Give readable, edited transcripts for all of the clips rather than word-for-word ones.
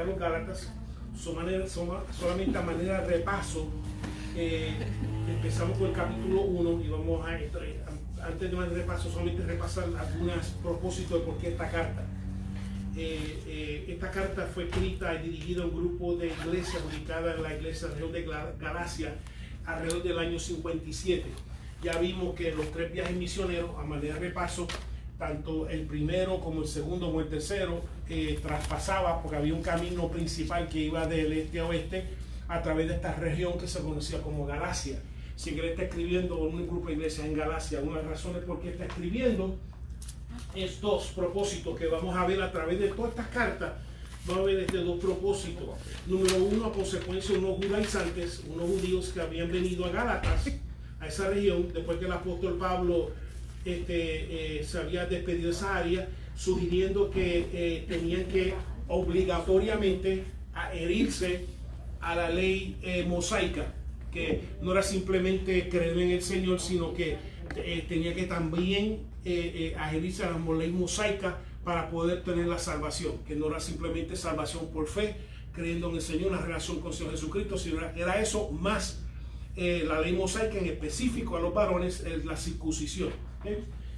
carta a los Gálatas. Solamente a manera de repaso, empezamos con el capítulo 1 y vamos a, antes de más repaso, solamente repasar algunos propósitos de por qué esta carta. Esta carta fue escrita y dirigida a un grupo de iglesias ubicada en la iglesia de región de Galacia alrededor del año 57. Ya vimos que los 3 viajes misioneros, a manera de repaso, tanto el primero como el segundo como el tercero, traspasaba, porque había un camino principal que iba del este a oeste a través de esta región que se conocía como Galacia. Si él está escribiendo un grupo de iglesias en Galacia, una de las razones por qué está escribiendo es 2 propósitos que vamos a ver a través de todas estas cartas. Vamos a ver este 2 propósitos. Número 1, a consecuencia de unos judaizantes, unos judíos que habían venido a Gálatas, a esa región, después que el apóstol Pablo se había despedido de esa área, sugiriendo que tenían que obligatoriamente adherirse a la ley mosaica, que no era simplemente creer en el Señor, sino que tenía que también adherirse a la ley mosaica para poder tener la salvación, que no era simplemente salvación por fe, creyendo en el Señor, una relación con el Señor Jesucristo, sino era eso más la ley mosaica, en específico a los varones, la circuncisión.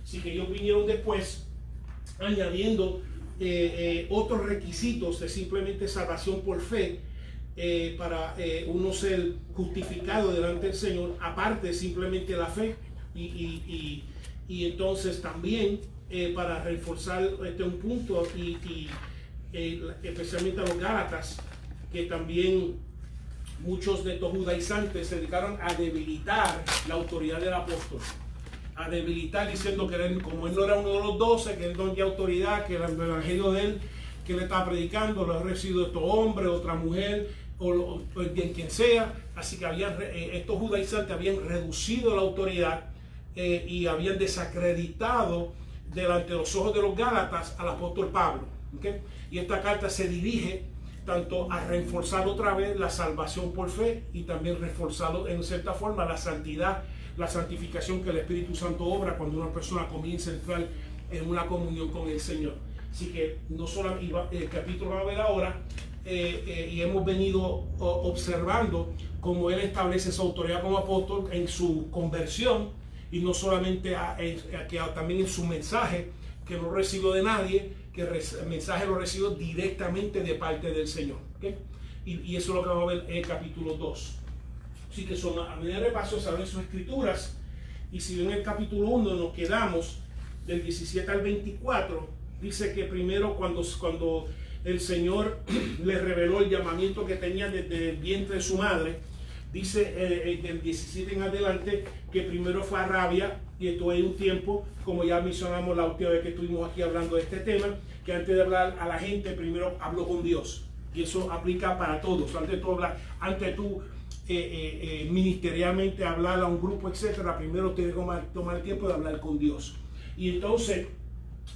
Así que ellos vinieron después añadiendo otros requisitos de simplemente salvación por fe, para uno ser justificado delante del Señor, aparte de simplemente la fe, y entonces también para reforzar un punto, especialmente a los Gálatas, que también muchos de estos judaizantes se dedicaron a debilitar la autoridad del apóstol, a debilitar, diciendo que él, como él no era uno de los 12, que él no tenía autoridad, que el evangelio de él que le estaba predicando lo ha recibido otro hombre, otra mujer, o bien quien sea. Así que estos judaizantes habían reducido la autoridad y habían desacreditado delante de los ojos de los Gálatas al apóstol Pablo. ¿Okay? Y esta carta se dirige tanto a reforzar otra vez la salvación por fe y también reforzarlo en cierta forma la santidad, la santificación que el Espíritu Santo obra cuando una persona comienza a entrar en una comunión con el Señor. Así que no solo el capítulo va a ver ahora, y hemos venido observando cómo él establece su autoridad como apóstol en su conversión, y no solamente también en su mensaje, que no recibió de nadie, que el mensaje lo recibió directamente de parte del Señor. ¿Okay? Y eso es lo que vamos a ver en el capítulo 2. Así que a medida de repaso se abren sus escrituras, y si en el capítulo 1 nos quedamos del 17 al 24, dice que primero cuando el Señor le reveló el llamamiento que tenía desde el vientre de su madre, dice del 17 en adelante que primero fue a Arabia, y estuvo ahí un tiempo, como ya mencionamos la última vez que estuvimos aquí hablando de este tema, que antes de hablar a la gente primero habló con Dios, y eso aplica para todos. Antes de tú ministerialmente hablar a un grupo, etcétera, primero tienes que tomar el tiempo de hablar con Dios. Y entonces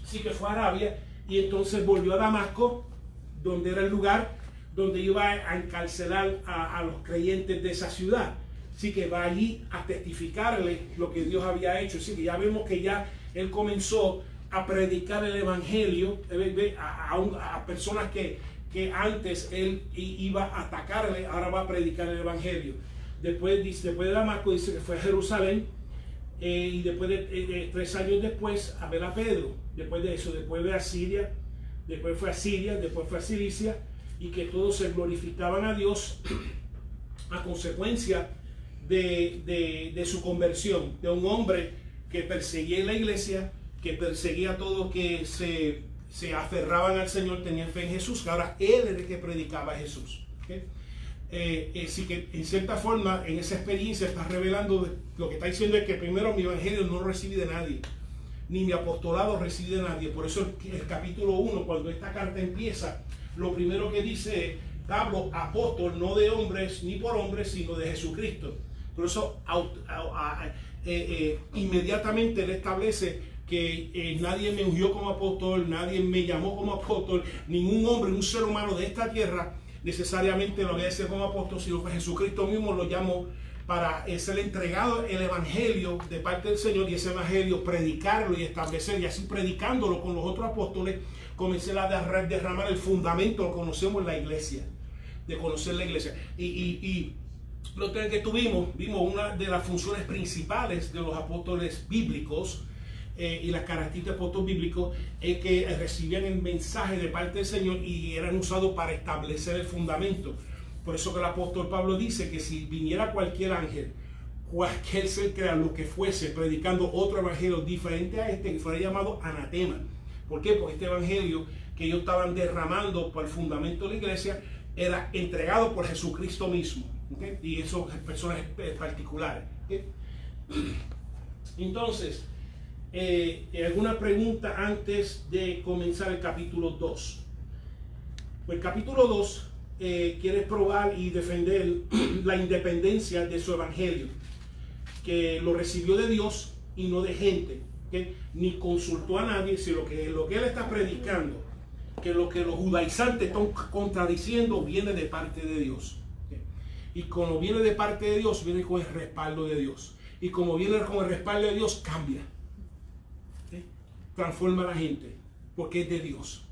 sí que fue a Arabia, y entonces volvió a Damasco, donde era el lugar donde iba a encarcelar a los creyentes de esa ciudad. Así que va allí a testificarle lo que Dios había hecho. Así que ya vemos que ya él comenzó a predicar el evangelio a personas que antes él iba a atacarle, ahora va a predicar el evangelio. Después de Damasco dice que fue a Jerusalén, y después de 3 años después a ver a Pedro. Después de eso, después fue a Siria, después fue a Cilicia, y que todos se glorificaban a Dios a consecuencia de su conversión, de un hombre que perseguía la iglesia, que perseguía a todos que se aferraban al Señor, tenían fe en Jesús, que ahora él era el que predicaba a Jesús. ¿Okay? Así que en cierta forma en esa experiencia está revelando, lo que está diciendo es que primero mi evangelio no lo recibí de nadie, ni mi apostolado recibí de nadie. Por eso el capítulo 1, cuando esta carta empieza, lo primero que dice es: Pablo, apóstol, no de hombres ni por hombres, sino de Jesucristo. Por eso inmediatamente él establece que nadie me ungió como apóstol, nadie me llamó como apóstol, ningún hombre, un ser humano de esta tierra necesariamente lo había de ser como apóstol, sino que Jesucristo mismo lo llamó para ser entregado el evangelio de parte del Señor, y ese evangelio predicarlo y establecer, y así predicándolo con los otros apóstoles, comencé a derramar el fundamento, lo conocemos en la iglesia, de conocer la iglesia. Y lo que vimos una de las funciones principales de los apóstoles bíblicos, y las características de apóstoles bíblicos es que recibían el mensaje de parte del Señor y eran usados para establecer el fundamento. Por eso que el apóstol Pablo dice que si viniera cualquier ángel, cualquier ser crea lo que fuese, predicando otro evangelio diferente a este, que fuera llamado anatema. ¿Por qué? Porque este evangelio que ellos estaban derramando por el fundamento de la iglesia era entregado por Jesucristo mismo, ¿okay? Y eso personas particulares, ¿okay? Entonces, ¿alguna pregunta antes de comenzar el capítulo 2? Pues el capítulo 2 quiere probar y defender la independencia de su evangelio, que lo recibió de Dios y no de gente, ¿okay? Ni consultó a nadie, sino que lo que él está predicando, que lo que los judaizantes están contradiciendo, viene de parte de Dios, ¿okay? Y como viene de parte de Dios, viene con el respaldo de Dios. Y como viene con el respaldo de Dios, cambia, ¿okay? Transforma a la gente, porque es de Dios.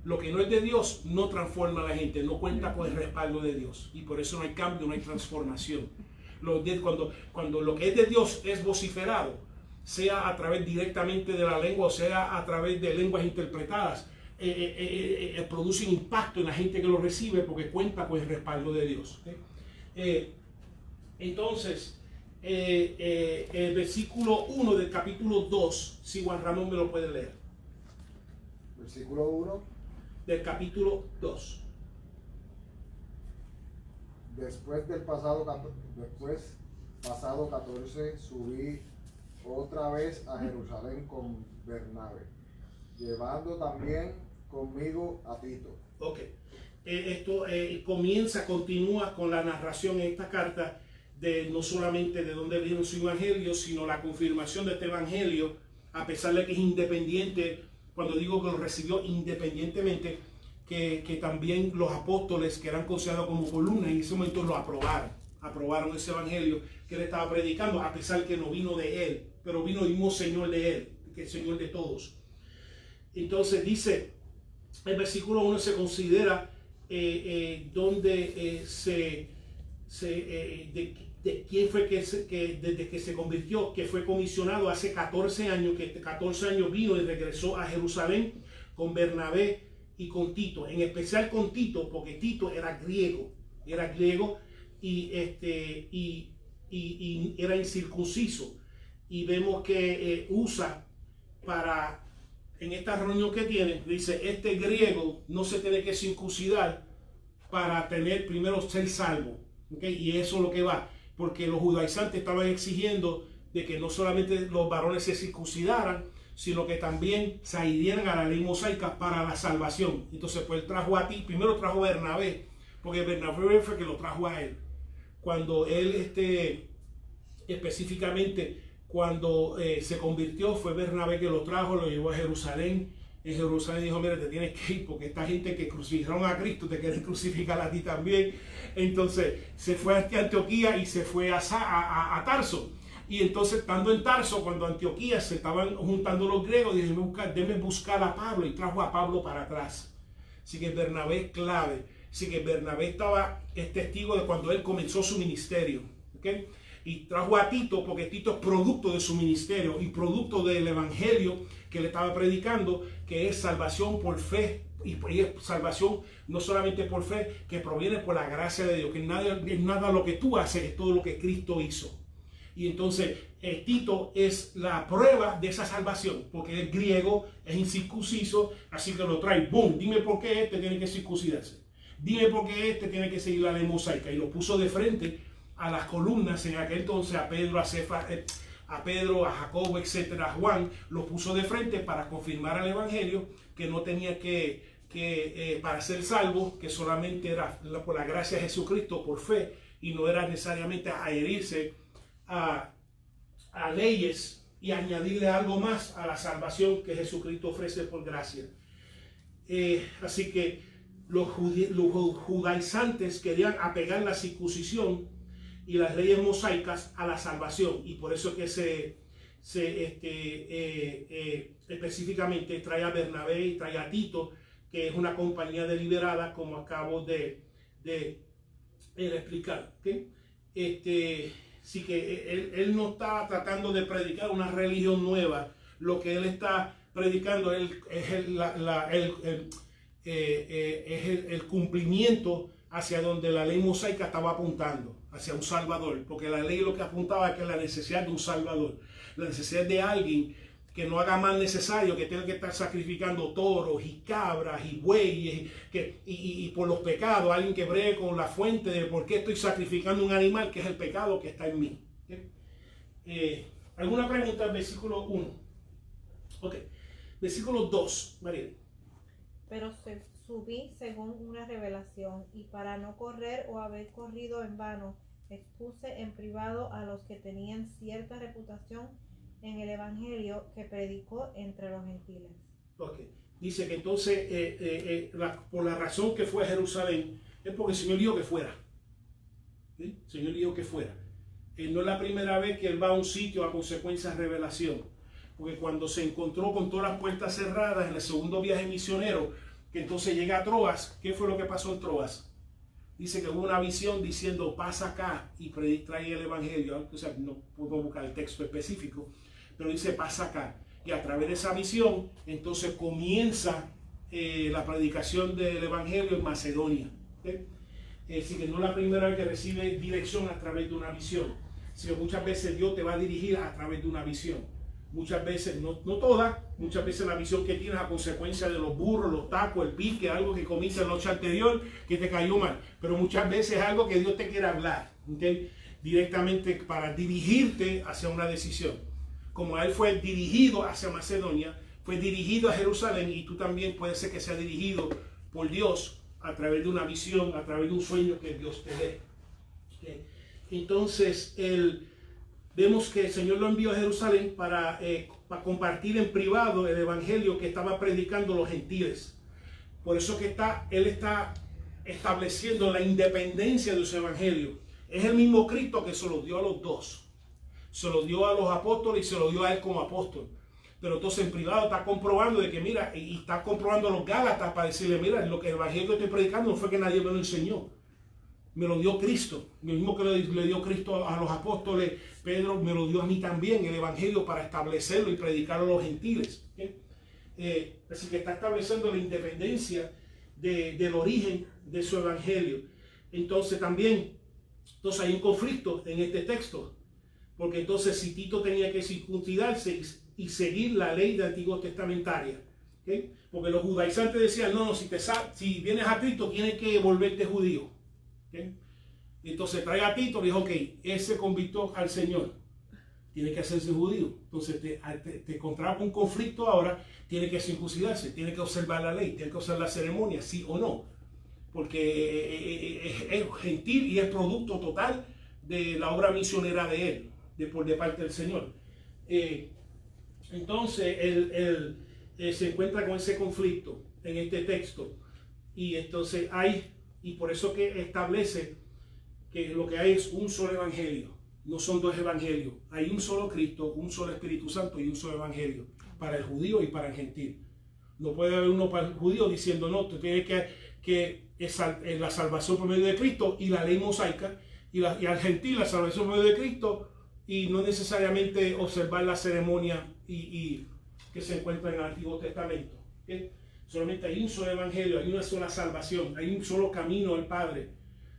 Lo que no es de Dios no transforma a la gente, no cuenta con el respaldo de Dios. Y por eso no hay cambio, no hay transformación. Cuando lo que es de Dios es vociferado, sea a través directamente de la lengua o sea a través de lenguas interpretadas, produce un impacto en la gente que lo recibe porque cuenta con el respaldo de Dios, ¿okay? Entonces, el versículo 1 del capítulo 2, si Juan Ramón me lo puede leer. Versículo 1 del capítulo 2. Después pasado 14 subí otra vez a Jerusalén con Bernabé, llevando también conmigo a Tito. Ok, esto continúa con la narración en esta carta de no solamente de dónde vino su evangelio, sino la confirmación de este evangelio, a pesar de que es independiente. Cuando digo que lo recibió independientemente, que también los apóstoles que eran considerados como columna en ese momento lo aprobaron ese evangelio que él estaba predicando, a pesar que no vino de él, pero vino el mismo Señor de él, que es el Señor de todos. Entonces dice, el versículo 1 se considera donde de quién fue que desde que se convirtió, que fue comisionado hace 14 años, que 14 años vino y regresó a Jerusalén con Bernabé y con Tito, en especial con Tito, porque Tito era griego y era incircunciso. Y vemos que usa para, en esta reunión que tiene, dice, este griego no se tiene que circuncidar para primero ser salvo, ¿okay? Y eso es lo que va, porque los judaizantes estaban exigiendo de que no solamente los varones se circuncidaran, sino que también se adhirieran a la ley mosaica para la salvación. Entonces, pues él trajo a ti, primero trajo a Bernabé, porque Bernabé fue que lo trajo a él. Cuando él, específicamente, cuando se convirtió, fue Bernabé que lo trajo, lo llevó a Jerusalén. En Jerusalén dijo, mira, te tienes que ir porque esta gente que crucificaron a Cristo te quieren crucificar a ti también. Entonces se fue a Antioquía y se fue a Tarso. Y entonces, estando en Tarso, cuando Antioquía se estaban juntando los griegos, dijeron, déjenme buscar a Pablo, y trajo a Pablo para atrás. Así que Bernabé es clave. Así que Bernabé es testigo de cuando él comenzó su ministerio, ¿okay? Y trajo a Tito porque Tito es producto de su ministerio y producto del evangelio que le estaba predicando, que es salvación por fe. Y es salvación no solamente por fe, que proviene por la gracia de Dios, que nada lo que tú haces, es todo lo que Cristo hizo. Y entonces Tito es la prueba de esa salvación, porque es griego, es incircunciso, así que lo trae, boom, dime por qué este tiene que circuncidarse, dime por qué este tiene que seguir la ley mosaica, y lo puso de frente a las columnas en aquel entonces, a Pedro, a Jacobo, etcétera, a Juan, lo puso de frente para confirmar al evangelio, que no tenía para ser salvo, que solamente era por la gracia de Jesucristo, por fe, y no era necesariamente adherirse a leyes y añadirle algo más a la salvación que Jesucristo ofrece por gracia. Así que los judaizantes querían apegar la circuncisión y las leyes mosaicas a la salvación, y por eso que específicamente trae a Bernabé y trae a Tito, que es una compañía deliberada, como acabo de explicar. ¿Okay? Sí que él no está tratando de predicar una religión nueva. Lo que él está predicando es el cumplimiento hacia donde la ley mosaica estaba apuntando, hacia un Salvador, porque la ley lo que apuntaba es que la necesidad de un Salvador, la necesidad de alguien que no haga más necesario, que tenga que estar sacrificando toros y cabras y bueyes y por los pecados, alguien que bregue con la fuente de por qué estoy sacrificando un animal, que es el pecado que está en mí. ¿Okay? ¿Alguna pregunta al versículo 1? Ok, versículo 2, María. Pero subí según una revelación, y para no correr o haber corrido en vano, expuse en privado a los que tenían cierta reputación en el evangelio que predicó entre los gentiles. Okay. Dice que entonces, por la razón que fue a Jerusalén, es porque el Señor dijo que fuera. ¿Sí? El Señor dijo que fuera. No es la primera vez que él va a un sitio a consecuencia de revelación. Porque cuando se encontró con todas las puertas cerradas en el segundo viaje misionero, que entonces llega a Troas, ¿qué fue lo que pasó en Troas? Dice que hubo una visión diciendo, pasa acá y trae el evangelio. O sea, no puedo buscar el texto específico, pero dice, pasa acá. Y a través de esa visión, entonces comienza la predicación del evangelio en Macedonia. ¿Okay? Así que no es la primera vez que recibe dirección a través de una visión, sino muchas veces Dios te va a dirigir a través de una visión. Muchas veces, no todas, muchas veces la visión que tienes a consecuencia de los burros, los tacos, el pique, algo que comiste la noche anterior, que te cayó mal. Pero muchas veces es algo que Dios te quiere hablar, ¿okay? Directamente para dirigirte hacia una decisión. Como él fue dirigido hacia Macedonia, fue dirigido a Jerusalén, y tú también puedes ser que sea dirigido por Dios a través de una visión, a través de un sueño que Dios te dé. ¿Okay? Entonces, vemos que el Señor lo envió a Jerusalén para compartir en privado el evangelio que estaba predicando los gentiles. Por eso que él está estableciendo la independencia de su evangelio. Es el mismo Cristo que se lo dio a los dos. Se lo dio a los apóstoles y se lo dio a él como apóstol. Pero entonces en privado está comprobando de que mira, y está comprobando a los Gálatas para decirle, mira, lo que el evangelio que estoy predicando no fue que nadie me lo enseñó. Me lo dio Cristo, lo mismo que le dio Cristo a los apóstoles, Pedro me lo dio a mí también, el evangelio, para establecerlo y predicarlo a los gentiles. ¿Okay? Así que está estableciendo la independencia del origen de su evangelio. Entonces también, hay un conflicto en este texto, porque entonces si Tito tenía que circuncidarse y seguir la ley de Antiguo Testamentaria, ¿okay? Porque los judaizantes decían, no, si vienes a Cristo tienes que volverte judío. ¿Okay? Entonces trae a Tito y dijo, ok, ese convirtió al Señor, tiene que hacerse judío. Entonces te encontraba con un conflicto ahora, tiene que circuncidarse, tiene que observar la ley, tiene que observar la ceremonia, sí o no, porque es gentil y es producto total de la obra misionera de él, de parte del Señor. Entonces él se encuentra con ese conflicto en este texto, y entonces y por eso que establece que lo que hay es un solo evangelio, no son dos evangelios. Hay un solo Cristo, un solo Espíritu Santo y un solo evangelio para el judío y para el gentil. No puede haber uno para el judío diciendo, no, tú tienes que la salvación por medio de Cristo y la ley mosaica, y al gentil la salvación por medio de Cristo y no necesariamente observar la ceremonia y que se encuentra en el Antiguo Testamento. ¿Okay? Solamente hay un solo evangelio, hay una sola salvación, hay un solo camino al Padre,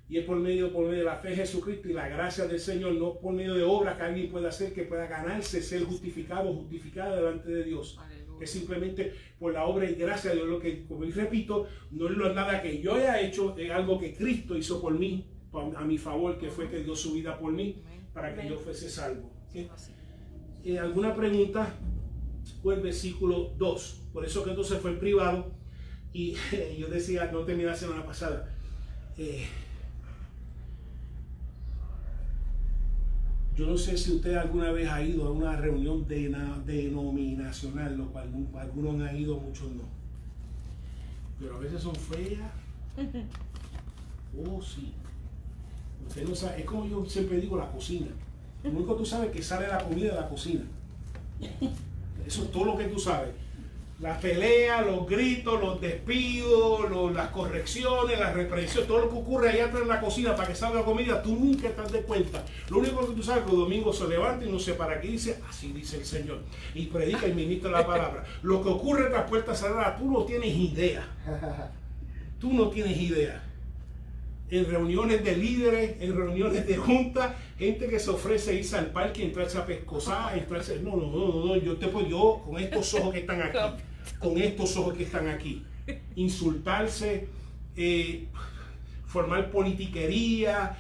y es por medio de la fe en Jesucristo y la gracia del Señor, no por medio de obras que alguien pueda hacer, que pueda ganarse, ser justificado, justificada delante de Dios. Aleluya. Es simplemente por la obra y gracia de Dios, lo que, como yo repito, no es nada que yo haya hecho, es algo que Cristo hizo por mí, a mi favor, que fue que dio su vida por mí, para que yo fuese salvo. ¿Sí? ¿Alguna pregunta? Pues el versículo 2, por eso que entonces fue en privado, y yo decía, no terminé la semana pasada, yo no sé si usted alguna vez ha ido a una reunión denominacional, lo cual algunos han ido, muchos no, pero a veces son feas. Oh, sí. Usted no sabe, es como yo siempre digo, la cocina. Lo único que tú sabes es que sale la comida de la cocina. Eso es todo lo que tú sabes. Las peleas, los gritos, los despidos, las correcciones, las reprensiones, todo lo que ocurre allá atrás en la cocina para que salga la comida, tú nunca te das de cuenta. Lo único que tú sabes es que el domingo se levanta y no sé para qué dice, así dice el Señor. Y predica y ministra la palabra. Lo que ocurre tras puertas cerradas, tú no tienes idea. Tú no tienes idea. En reuniones de líderes, en reuniones de junta, gente que se ofrece irse al parque, entrarse a pescosar, entrarse. No, yo con estos ojos que están aquí, con estos ojos que están aquí, insultarse, formar politiquería,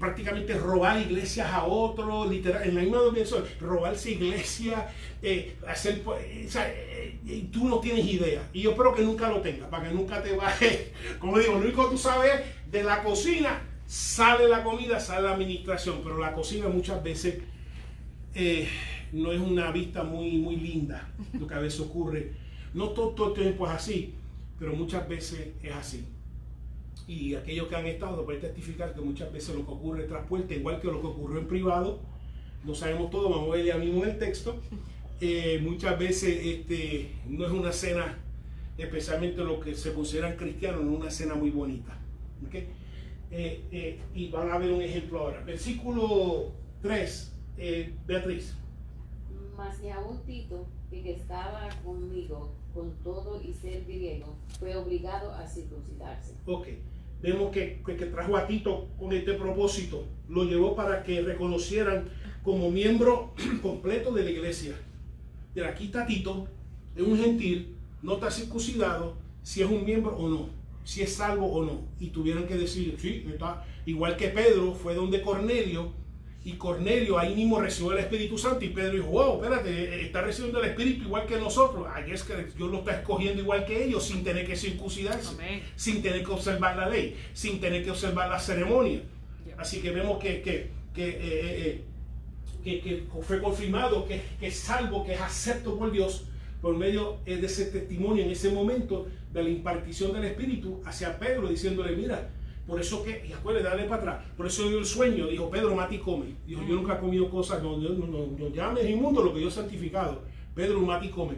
prácticamente robar iglesias a otros, literal, en la misma dimensión, robarse iglesias, hacer, tú no tienes idea, y yo espero que nunca lo tengas, para que nunca te bajes. Como digo, lo único que tú sabes es de la cocina sale la comida, sale la administración, pero la cocina muchas veces no es una vista muy linda, lo que a veces ocurre. No todo el tiempo es así, pero muchas veces es así. Y aquellos que han estado pueden testificar que muchas veces lo que ocurre tras puerta, igual que lo que ocurrió en privado, no sabemos todo, vamos a ver ya mismo en el texto. Muchas veces no es una cena, especialmente los que se consideran cristianos, no es una cena muy bonita. ¿Okay? Y van a ver un ejemplo ahora. Versículo 3, Beatriz. Mas ni aun Tito, que estaba conmigo con todo y ser griego, fue obligado a circuncidarse. Ok, vemos que trajo a Tito con este propósito, lo llevó para que reconocieran como miembro completo de la iglesia. De aquí está Tito, es un gentil, no está circuncidado, si es un miembro o no, si es salvo o no. Y tuvieron que decir, sí, está. Igual que Pedro fue donde Cornelio, y Cornelio ahí mismo recibió el Espíritu Santo, y Pedro dijo, wow, espérate, está recibiendo el Espíritu igual que nosotros. Ahí es que Dios lo está escogiendo igual que ellos, sin tener que circuncidarse. Amén. Sin tener que observar la ley, sin tener que observar la ceremonia. Así que vemos que fue confirmado que es salvo, que es acepto por Dios, por medio de ese testimonio en ese momento de la impartición del Espíritu hacia Pedro, diciéndole, mira, por eso que, y acuérdate, dale para atrás, por eso dio el sueño, dijo, Pedro, mata y come. Dijo, yo nunca he comido cosas, no llames inmundo lo que yo he santificado. Pedro, mata y come.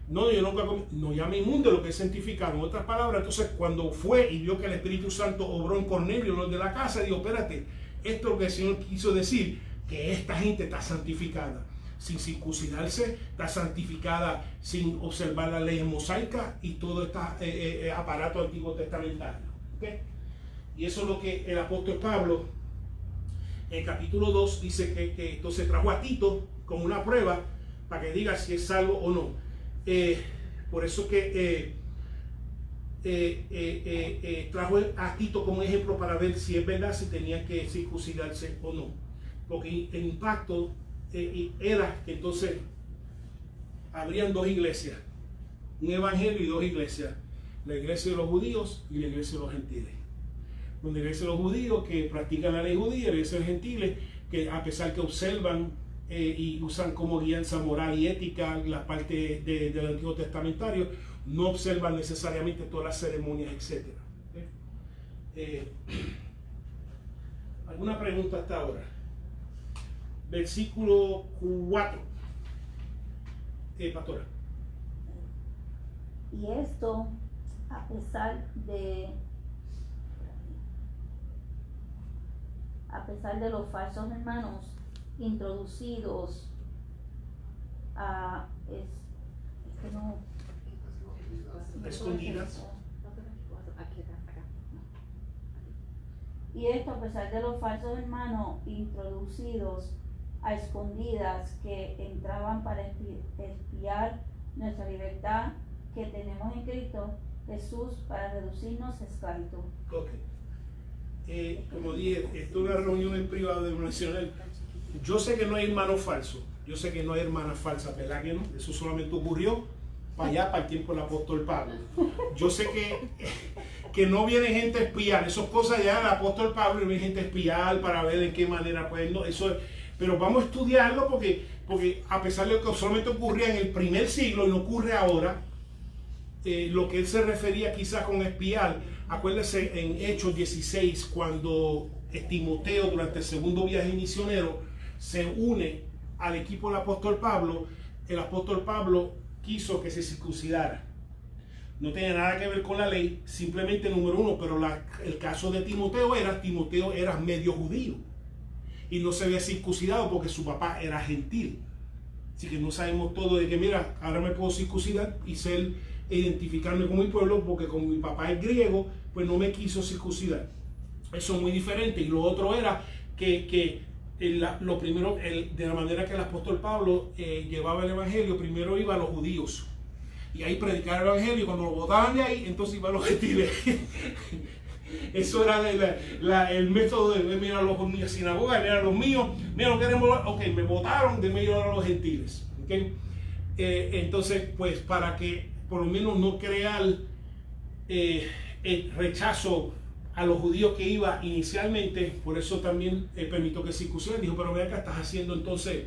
No, yo nunca he comido, no llame inmundo lo que he santificado. En otras palabras, entonces cuando fue y vio que el Espíritu Santo obró en Cornelio, los de la casa, dijo, espérate, esto es lo que el Señor quiso decir, que esta gente está santificada sin circuncidarse, está santificada sin observar la ley mosaica y todo este aparato antiguo testamentario. ¿Okay? Y eso es lo que el apóstol Pablo en el capítulo 2 dice que entonces trajo a Tito como una prueba para que diga si es salvo o no. Por eso que trajo a Tito como ejemplo para ver si es verdad, si tenía que circuncidarse o no. Porque el impacto era que entonces habrían dos iglesias, un evangelio y dos iglesias, la iglesia de los judíos y la iglesia de los gentiles. Donde la iglesia de los judíos que practican la ley judía, la iglesia de los gentiles que a pesar que observan y usan como guianza moral y ética la parte del Antiguo Testamentario, no observan necesariamente todas las ceremonias, etc. ¿Alguna pregunta hasta ahora? Versículo 4. Pastora. Y esto, a pesar de los falsos hermanos introducidos a escondidas. Y esto a pesar de los falsos hermanos introducidos a escondidas que entraban para espiar nuestra libertad que tenemos en Cristo Jesús para reducirnos a esclavitud. Okay. Como dije, esto es una reunión en privado denominacional. Yo sé que no hay hermanos falsos, yo sé que no hay hermanas falsas, ¿verdad que no? Eso solamente ocurrió para allá, para el tiempo del apóstol Pablo. Yo sé que no viene gente a espiar, esas cosas ya del apóstol Pablo, no viene gente a espiar para ver en qué manera, pues no, eso es, pero vamos a estudiarlo porque a pesar de que solamente ocurría en el primer siglo y no ocurre ahora, lo que él se refería quizás con espiar, acuérdense en Hechos 16, cuando Timoteo durante el segundo viaje misionero se une al equipo del apóstol Pablo, el apóstol Pablo quiso que se circuncidara. No tenía nada que ver con la ley, simplemente número uno, pero el caso de Timoteo era medio judío y no se había circuncidado porque su papá era gentil. Así que no sabemos todo de que, mira, ahora me puedo circuncidar y identificarme con mi pueblo porque como mi papá es griego, pues no me quiso circuncidar. Eso es muy diferente. Y lo otro era lo primero, de la manera que el apóstol Pablo llevaba el evangelio, primero iba a los judíos y ahí predicaba el evangelio, y cuando lo botaban de ahí, entonces iba a los gentiles. Eso era el método de mira los míos sinagoga, mira los míos, mira lo que queremos, ok, me votaron, de ir a los gentiles. ¿Okay? Entonces, pues para que por lo menos no crear el rechazo a los judíos que iba inicialmente, por eso también permitió que circuncidaran. Dijo, pero vea que estás haciendo entonces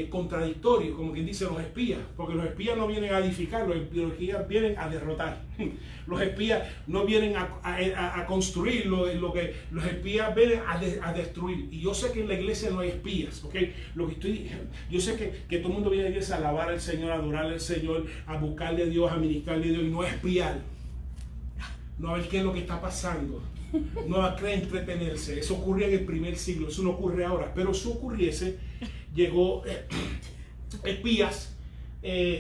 contradictorio, como quien dice los espías, porque los espías no vienen a edificar, los espías vienen a derrotar. Los espías no vienen a construir, los espías vienen a destruir. Y yo sé que en la iglesia no hay espías, ¿ok? Yo sé que todo el mundo viene a la iglesia a alabar al Señor, a adorar al Señor, a buscarle a Dios, a ministrarle a Dios, y no a espiar, no a ver qué es lo que está pasando, no a querer entretenerse. Eso ocurría en el primer siglo, eso no ocurre ahora, pero si ocurriese, llegó espías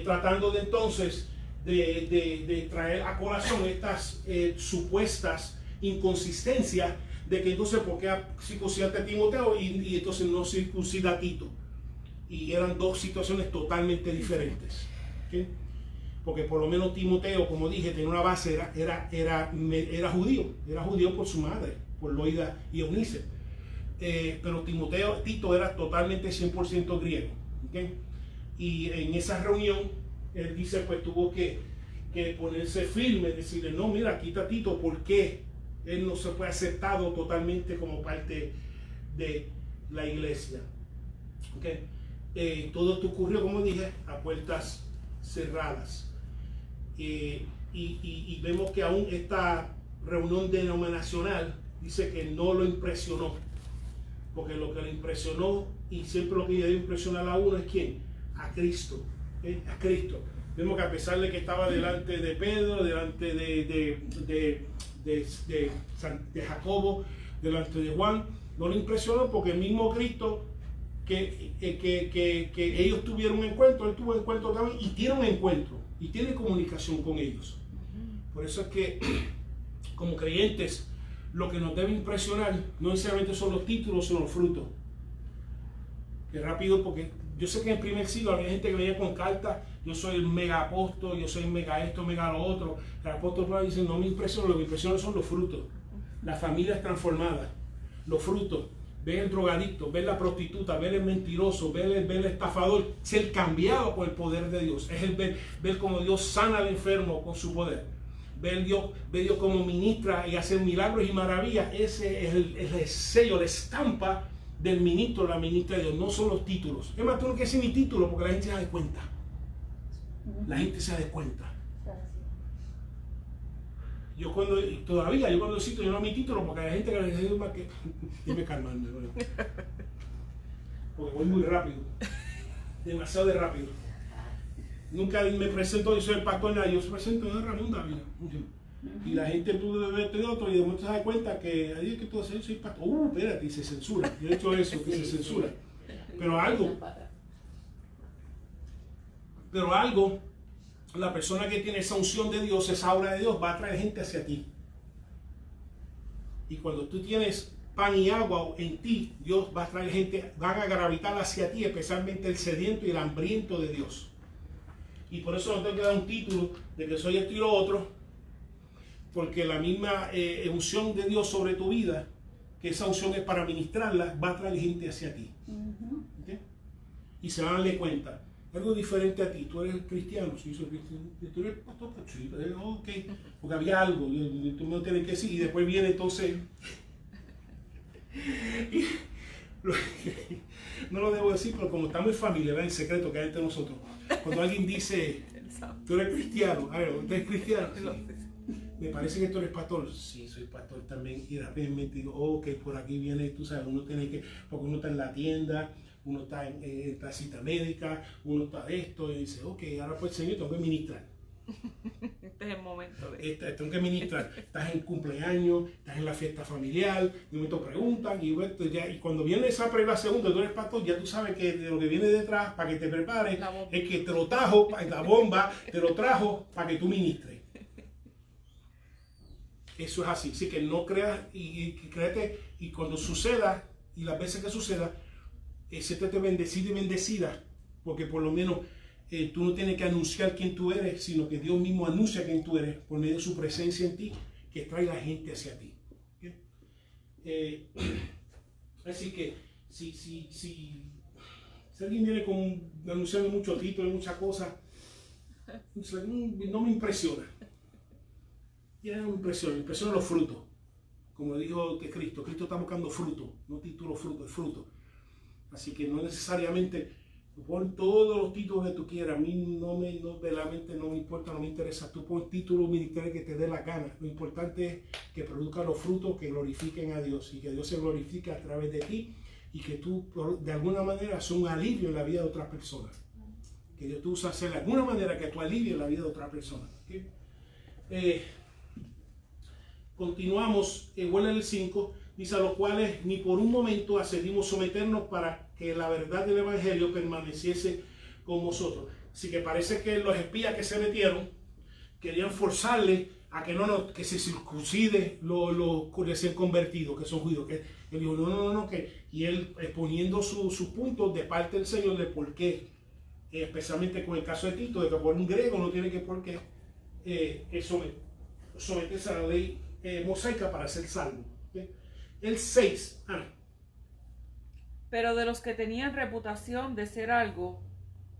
tratando de entonces de traer a colación estas supuestas inconsistencias de que entonces por qué circuncidaste a Timoteo y entonces no circuncida a Tito. Y eran dos situaciones totalmente diferentes. ¿Okay? Porque por lo menos Timoteo, como dije, tenía una base, era judío por su madre, por Loida y Eunice. Pero Tito era totalmente 100% griego. ¿Okay? Y en esa reunión, él dice, pues tuvo que ponerse firme, decirle, no, mira, aquí está Tito, ¿por qué él no se fue aceptado totalmente como parte de la iglesia? ¿Okay? Todo esto ocurrió, como dije, a puertas cerradas. Y vemos que aún esta reunión denominacional dice que no lo impresionó, porque lo que le impresionó, y siempre lo que debe impresionar a uno es ¿quién? A Cristo, a Cristo. Vemos que a pesar de que estaba delante de Pedro, delante de Jacobo, delante de Juan, no le impresionó porque el mismo Cristo que ellos tuvieron un encuentro, él tuvo un encuentro también y tiene un encuentro y tiene comunicación con ellos. Por eso es que como creyentes lo que nos debe impresionar no necesariamente son los títulos, sino los frutos. Que rápido, porque yo sé que en el primer siglo había gente que venía con cartas, yo soy el mega apóstol, yo soy mega esto, mega lo otro. El apóstol Pablo dice, no me impresiona, lo que me impresiona son los frutos. Las familias transformadas, los frutos. Ver el drogadicto, ver la prostituta, ver el mentiroso, ver el estafador, ser cambiado por el poder de Dios. Es el ver cómo Dios sana al enfermo con su poder. Ver Dios cómo ministra y hace milagros y maravillas. Ese es el sello, la estampa del ministro, la ministra de Dios. No son los títulos. Es más, tú no quieres decir ni título porque la gente se da cuenta. La gente se da cuenta. Yo cuando cito, yo no mi título porque hay gente que le dice más que dime calmarme, ¿no? Porque voy muy rápido, demasiado de rápido. Nunca me presento, yo soy el pastor, yo se presento de Ramón Dávila. Y la gente tú debes de otro y de momento se da cuenta que ahí es que tú haces, soy pastor. Espérate, y se censura. Yo he hecho eso, que se censura. Pero algo, la persona que tiene esa unción de Dios, esa aura de Dios, va a traer gente hacia ti. Y cuando tú tienes pan y agua en ti, Dios va a traer gente, van a gravitar hacia ti, especialmente el sediento y el hambriento de Dios. Y por eso no tengo que dar un título de que soy esto y lo otro, porque la misma unción de Dios sobre tu vida, que esa unción es para ministrarla, va a traer gente hacia ti. ¿Okay? Y se van a darle cuenta. Algo diferente a ti, tú eres cristiano, sí, soy cristiano, tú eres pastor, sí, ok, porque había algo, tú me lo tienes que decir, y después viene entonces, no lo debo decir, pero como estamos en familia, ¿verdad? En secreto que hay entre nosotros, cuando alguien dice, tú eres cristiano, a ver, ¿usted es cristiano? Sí. me parece que tú eres pastor. Sí, soy pastor también. Y rápidamente digo, oh, que por aquí viene, tú sabes, uno tiene que, porque uno está en la tienda, uno está en la cita médica, uno está de esto, y dice, ok, ahora pues Señor, tengo que ministrar. Este es el momento de... Tengo que ministrar. Estás en cumpleaños, estás en la fiesta familiar, de momento preguntan, y cuando viene esa prueba segunda, tú eres pastor, ya tú sabes que de lo que viene detrás, para que te prepares, es que te lo trajo, la bomba, te lo trajo para que tú ministres. Eso es así. Así que no creas, y créete, y cuando suceda, y las veces que suceda, siéntete bendecido y bendecida, porque por lo menos tú no tienes que anunciar quién tú eres, sino que Dios mismo anuncia quién tú eres por medio de su presencia en ti, que trae la gente hacia ti. Así que si alguien viene anunciando muchos títulos, muchas cosas, no me impresiona. Ya no me impresiona los frutos. Como dijo que Cristo está buscando fruto, no título, fruto, es fruto. Así que no necesariamente pon todos los títulos que tú quieras. A mí verdaderamente no me importa, no me interesa. Tú pon títulos militares que te dé la gana. Lo importante es que produzcan los frutos que glorifiquen a Dios y que Dios se glorifique a través de ti y que tú de alguna manera seas un alivio en la vida de otras personas. Que Dios te usa hacer de alguna manera que tú alivies la vida de otras personas. ¿Okay? Continuamos, vuelve el 5, dice a los cuales ni por un momento accedimos someternos para que la verdad del Evangelio permaneciese con vosotros. Así que parece que los espías que se metieron querían forzarle a que se circuncide los recién convertidos, que son judíos. Que él dijo, no, y él exponiendo sus puntos de parte del Señor de por qué, especialmente con el caso de Tito, de que por un griego no tiene que por qué someterse a la ley mosaica para ser salvo. ¿Okay? El 6, Pero de los que tenían reputación de ser algo,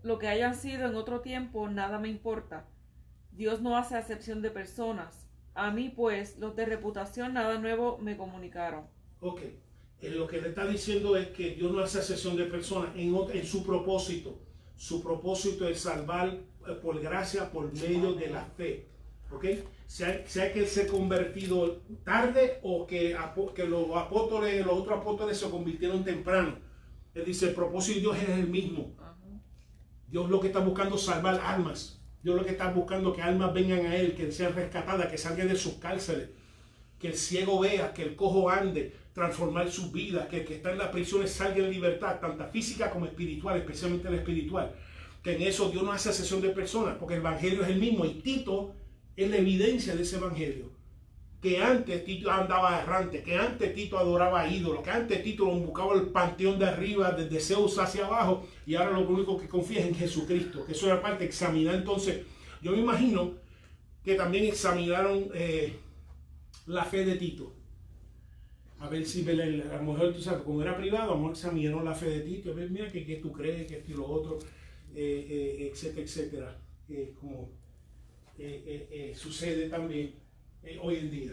lo que hayan sido en otro tiempo, nada me importa. Dios no hace acepción de personas. A mí, pues, los de reputación nada nuevo me comunicaron. Ok. Lo que le está diciendo es que Dios no hace acepción de personas en su propósito. Su propósito es salvar por gracia, por medio de la fe. ¿Ok? Sea que él se ha convertido tarde o que los otros apóstoles se convirtieron temprano. Él dice, el propósito de Dios es el mismo. Dios lo que está buscando es salvar almas. Dios lo que está buscando que almas vengan a Él, que sean rescatadas, que salgan de sus cárceles, que el ciego vea, que el cojo ande, transformar sus vidas, que el que está en las prisiones salga en libertad, tanto física como espiritual, especialmente la espiritual. Que en eso Dios no hace acepción de personas, porque el evangelio es el mismo. Y Tito es la evidencia de ese evangelio. Que antes Tito andaba errante, que antes Tito adoraba a ídolos, que antes Tito buscaba el panteón de arriba, desde Zeus hacia abajo, y ahora lo único que confía es en Jesucristo. Que eso era parte de examinar. Entonces, yo me imagino que también examinaron la fe de Tito. A ver si a lo mejor, tú sabes, como era privado, a lo mejor examinaron la fe de Tito. A ver, mira, que tú crees, que esto y lo otro, etcétera, etcétera. Como sucede también hoy en día.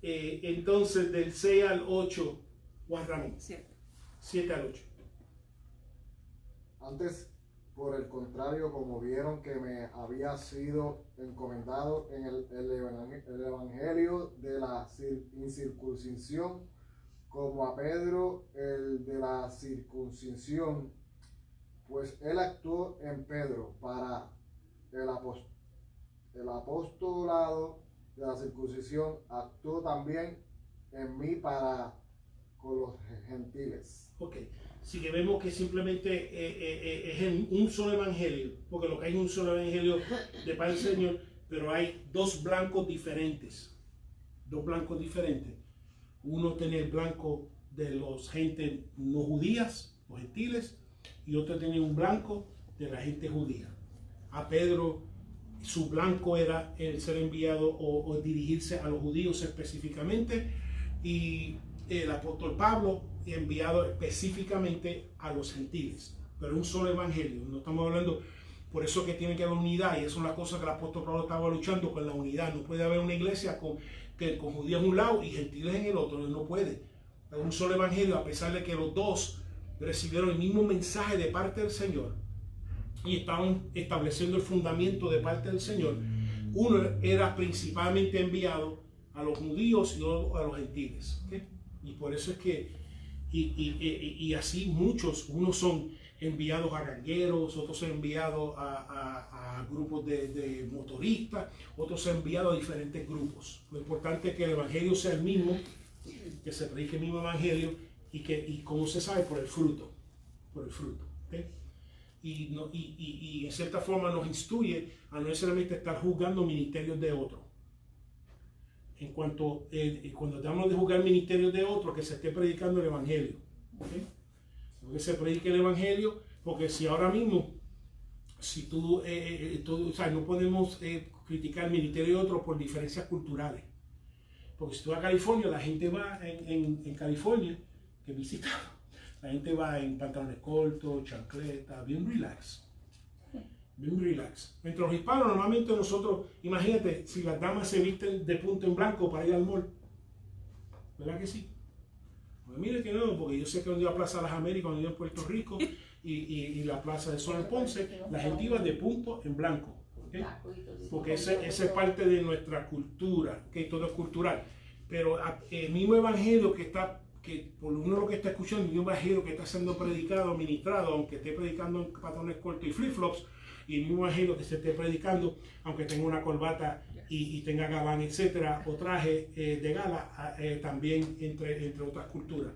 Entonces, del 6 al 8, Juan Ramón. 7 al 8. Antes, por el contrario, como vieron que me había sido encomendado en el evangelio de la incircuncisión, como a Pedro el de la circuncisión, pues él actuó en Pedro para el apostolado de la circuncisión, actuó también en mí para con los gentiles. Ok, así que vemos que simplemente es en un solo evangelio, porque lo que hay es un solo evangelio de parte del Señor, pero hay dos blancos diferentes. Dos blancos diferentes. Uno tiene el blanco de los gentes no judías, los gentiles, y otro tiene un blanco de la gente judía. A Pedro, su blanco era el ser enviado o dirigirse a los judíos específicamente, y el apóstol Pablo enviado específicamente a los gentiles. Pero un solo evangelio, no estamos hablando, por eso que tiene que haber unidad, y eso es la cosa que el apóstol Pablo estaba luchando con la unidad. No puede haber una iglesia con judíos en un lado y gentiles en el otro, no puede. Es un solo evangelio, a pesar de que los dos recibieron el mismo mensaje de parte del Señor y estaban estableciendo el fundamento de parte del Señor. Uno era principalmente enviado a los judíos y no a los gentiles. ¿Okay? Y por eso es que, y así muchos, unos son enviados a gangueros, otros son enviados a grupos de motoristas, otros son enviados a diferentes grupos. Lo importante es que el evangelio sea el mismo, que se predique el mismo evangelio y como se sabe, por el fruto. ¿Okay? Y en cierta forma nos instruye a no necesariamente estar juzgando ministerios de otros. En cuanto, cuando hablamos de juzgar ministerios de otros, que se esté predicando el evangelio. ¿Okay? Que se predique el evangelio, porque si ahora mismo, si o sea, no podemos criticar el ministerio de otros por diferencias culturales. Porque si tú vas a California, la gente va en California, que visita, la gente va en pantalones cortos, chancletas, bien relax. Bien relax. Entre los hispanos, normalmente nosotros, imagínate, si las damas se visten de punto en blanco para ir al mall, ¿verdad que sí? Pues mire que no, porque yo sé que cuando iba a Plaza de las Américas, cuando iba en Puerto Rico y la Plaza de Sol en Ponce, la gente iba de punto en blanco. ¿Okay? Porque esa es parte de nuestra cultura, que todo es cultural. Pero el mismo evangelio que por uno lo que está escuchando, el mismo evangelio que está siendo predicado, ministrado, aunque esté predicando en pantalones cortos y flip-flops, y el mismo evangelio que se esté predicando, aunque tenga una corbata y tenga gabán, etcétera, o traje de gala, también entre otras culturas.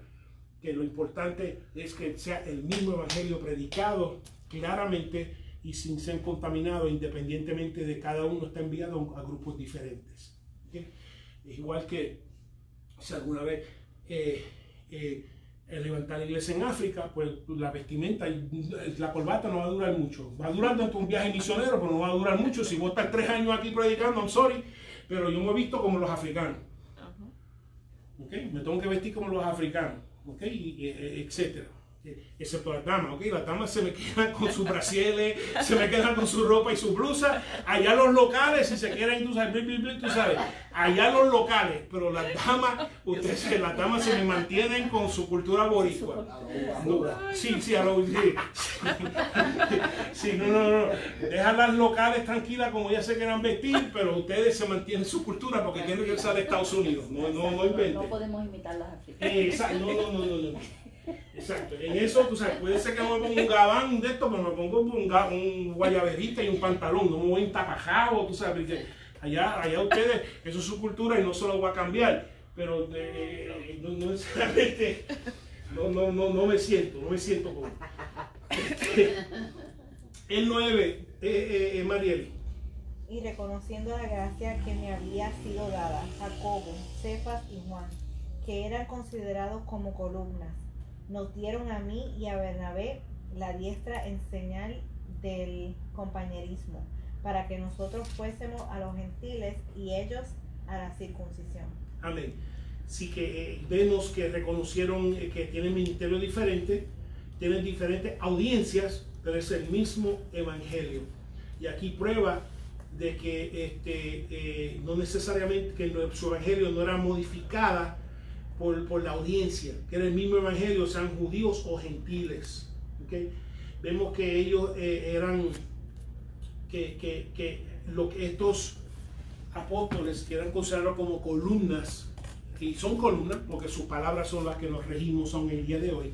Que lo importante es que sea el mismo evangelio predicado claramente y sin ser contaminado, independientemente de cada uno está enviado a grupos diferentes. ¿Okay? Es igual que si alguna vez levantar la iglesia en África, pues la vestimenta y la corbata no va a durar mucho. Va a durar durante un viaje misionero, pero no va a durar mucho. Si vos estás 3 años aquí predicando, I'm sorry, pero yo me he visto como los africanos. ¿Okay? Me tengo que vestir como los africanos, ¿okay? Etcétera. Excepto las damas, ¿okay? Las damas se me quedan con sus brasieles, se me quedan con su ropa y su blusa. Allá los locales, si se quieren, tú sabes, allá los locales, pero las damas, las damas se me mantienen con su cultura boricua. No, sí, no. Dejan las locales tranquilas como ya se quieran vestir, pero ustedes se mantienen su cultura porque quieren que sea de Estados Unidos. No inventen. No podemos imitar las africanas. Exacto, no. Exacto, en eso, tú sabes, puede ser que me ponga un gabán de esto, pero me pongo un guayaberita y un pantalón, no me voy entapajado, tú sabes, porque allá ustedes, eso es su cultura y no se lo va a cambiar, pero no necesariamente, no me siento como. El 9, Marieli. Y reconociendo la gracia que me había sido dada, Jacobo, Cefas y Juan, que eran considerados como columnas, nos dieron a mí y a Bernabé la diestra en señal del compañerismo, para que nosotros fuésemos a los gentiles y ellos a la circuncisión. Amén. Sí que vemos que reconocieron que tienen ministerios diferentes, tienen diferentes audiencias, pero es el mismo evangelio. Y aquí prueba de que no necesariamente que su evangelio no era modificada por la audiencia, que era el mismo evangelio, sean judíos o gentiles. ¿Okay? Vemos que ellos eran estos apóstoles que eran considerados como columnas, y son columnas porque sus palabras son las que nos regimos aún el día de hoy,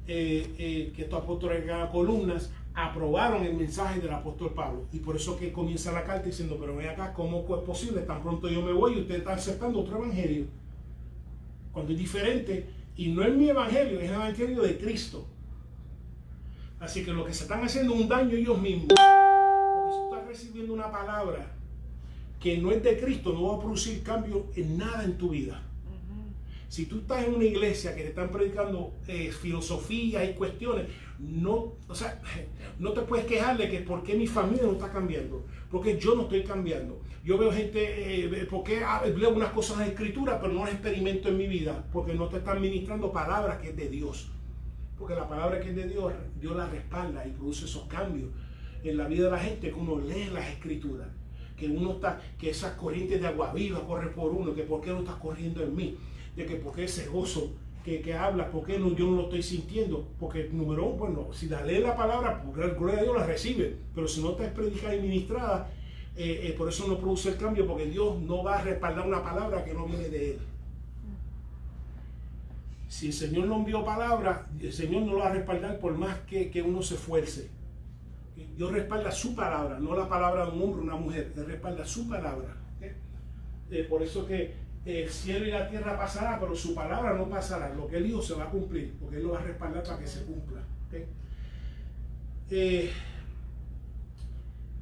que estos apóstoles eran columnas, aprobaron el mensaje del apóstol Pablo, y por eso que comienza la carta diciendo, pero ven acá, ¿cómo es posible? Tan pronto yo me voy y ustedes están aceptando otro evangelio, cuando es diferente, y no es mi evangelio, es el evangelio de Cristo. Así que lo que se están haciendo es un daño ellos mismos, porque si tú estás recibiendo una palabra que no es de Cristo, no va a producir cambio en nada en tu vida. Si tú estás en una iglesia que te están predicando filosofías y cuestiones, no te puedes quejar de que por qué mi familia no está cambiando, porque yo no estoy cambiando. Yo veo gente, porque leo unas cosas en la escritura, pero no las experimento en mi vida, porque no te están ministrando palabras que es de Dios. Porque la palabra que es de Dios, Dios la respalda y produce esos cambios en la vida de la gente, que uno lee las escrituras, que esas corrientes de agua viva corren por uno, que por qué no estás corriendo en mí, de que por qué ese gozo que habla, por qué yo no lo estoy sintiendo, porque número uno, bueno, si la lee la palabra, pues, gloria a Dios la recibe, pero si no está predicada y ministrada, por eso no produce el cambio, porque Dios no va a respaldar una palabra que no viene de Él. Si el Señor no envió palabra, el Señor no lo va a respaldar por más que uno se esfuerce. Dios respalda su palabra, no la palabra de un hombre o una mujer. Él respalda su palabra. Por eso que el cielo y la tierra pasará, pero su palabra no pasará. Lo que Él dijo se va a cumplir, porque Él lo va a respaldar para que se cumpla.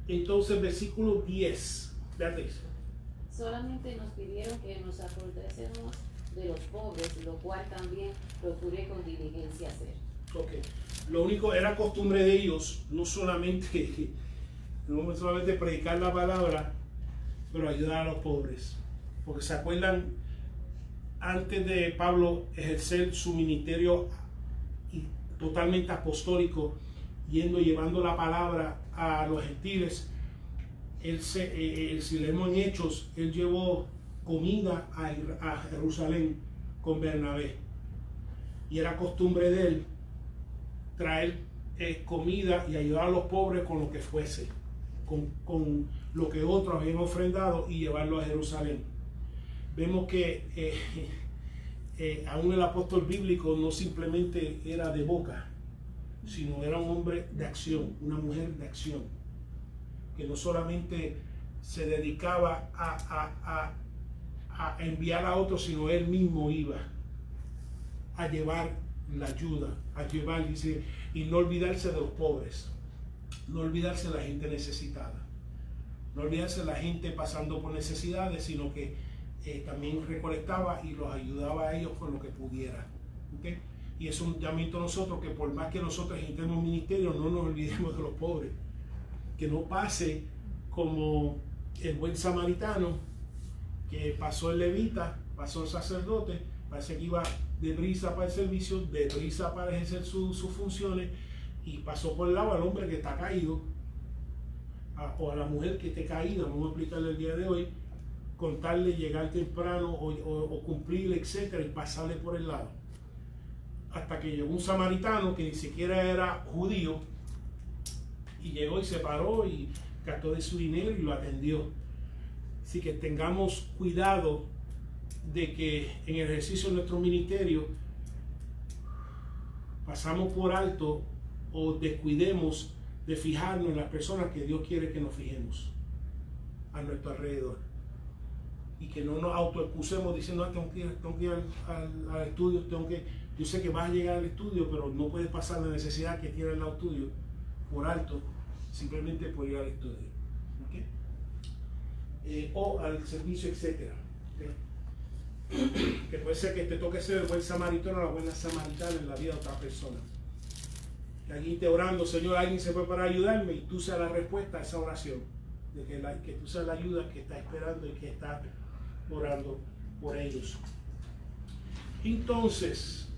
Entonces, versículo 10. Beatriz. Solamente nos pidieron que nos acordásemos de los pobres, lo cual también procuré con diligencia hacer. Okay. Lo único, era costumbre de ellos, no solamente predicar la palabra, pero ayudar a los pobres. Porque se acuerdan, antes de Pablo ejercer su ministerio totalmente apostólico, llevando la palabra a los gentiles, si leemos en Hechos, él llevó comida a Jerusalén con Bernabé. Y era costumbre de él traer comida y ayudar a los pobres con lo que fuese, con lo que otros habían ofrendado, y llevarlo a Jerusalén. Vemos que aún el apóstol bíblico no simplemente era de boca, sino era un hombre de acción, una mujer de acción, que no solamente se dedicaba a enviar a otros, sino él mismo iba a llevar la ayuda, a llevar, dice, y no olvidarse de los pobres, no olvidarse de la gente necesitada, no olvidarse de la gente pasando por necesidades, sino que también recolectaba y los ayudaba a ellos con lo que pudiera. ¿Okay? Y es un llamamiento a nosotros, que por más que nosotros estemos ministerio, no nos olvidemos de los pobres, que no pase como el buen samaritano, que pasó el levita, pasó el sacerdote, parece que iba deprisa para el servicio, deprisa para ejercer sus funciones, y pasó por el lado al hombre que está caído, o a la mujer que esté caída, vamos a explicarle el día de hoy, contarle llegar temprano o cumplir, etcétera, y pasarle por el lado. Hasta que llegó un samaritano que ni siquiera era judío, y llegó y se paró y gastó de su dinero y lo atendió. Así que tengamos cuidado de que en el ejercicio de nuestro ministerio pasamos por alto o descuidemos de fijarnos en las personas que Dios quiere que nos fijemos a nuestro alrededor, y que no nos autoexcusemos diciendo tengo que ir al estudio, yo sé que vas a llegar al estudio, pero no puedes pasar la necesidad que tiene el lado tuyo por alto simplemente por ir al estudio. ¿Okay? O al servicio, etcétera. ¿Okay? Que puede ser que te toque ser el buen samaritano o la buena samaritana en la vida de otra persona. Que alguien esté orando, Señor, alguien se fue para ayudarme, y tú seas la respuesta a esa oración, de que tú seas la ayuda que está esperando y que está orando por ellos. Entonces,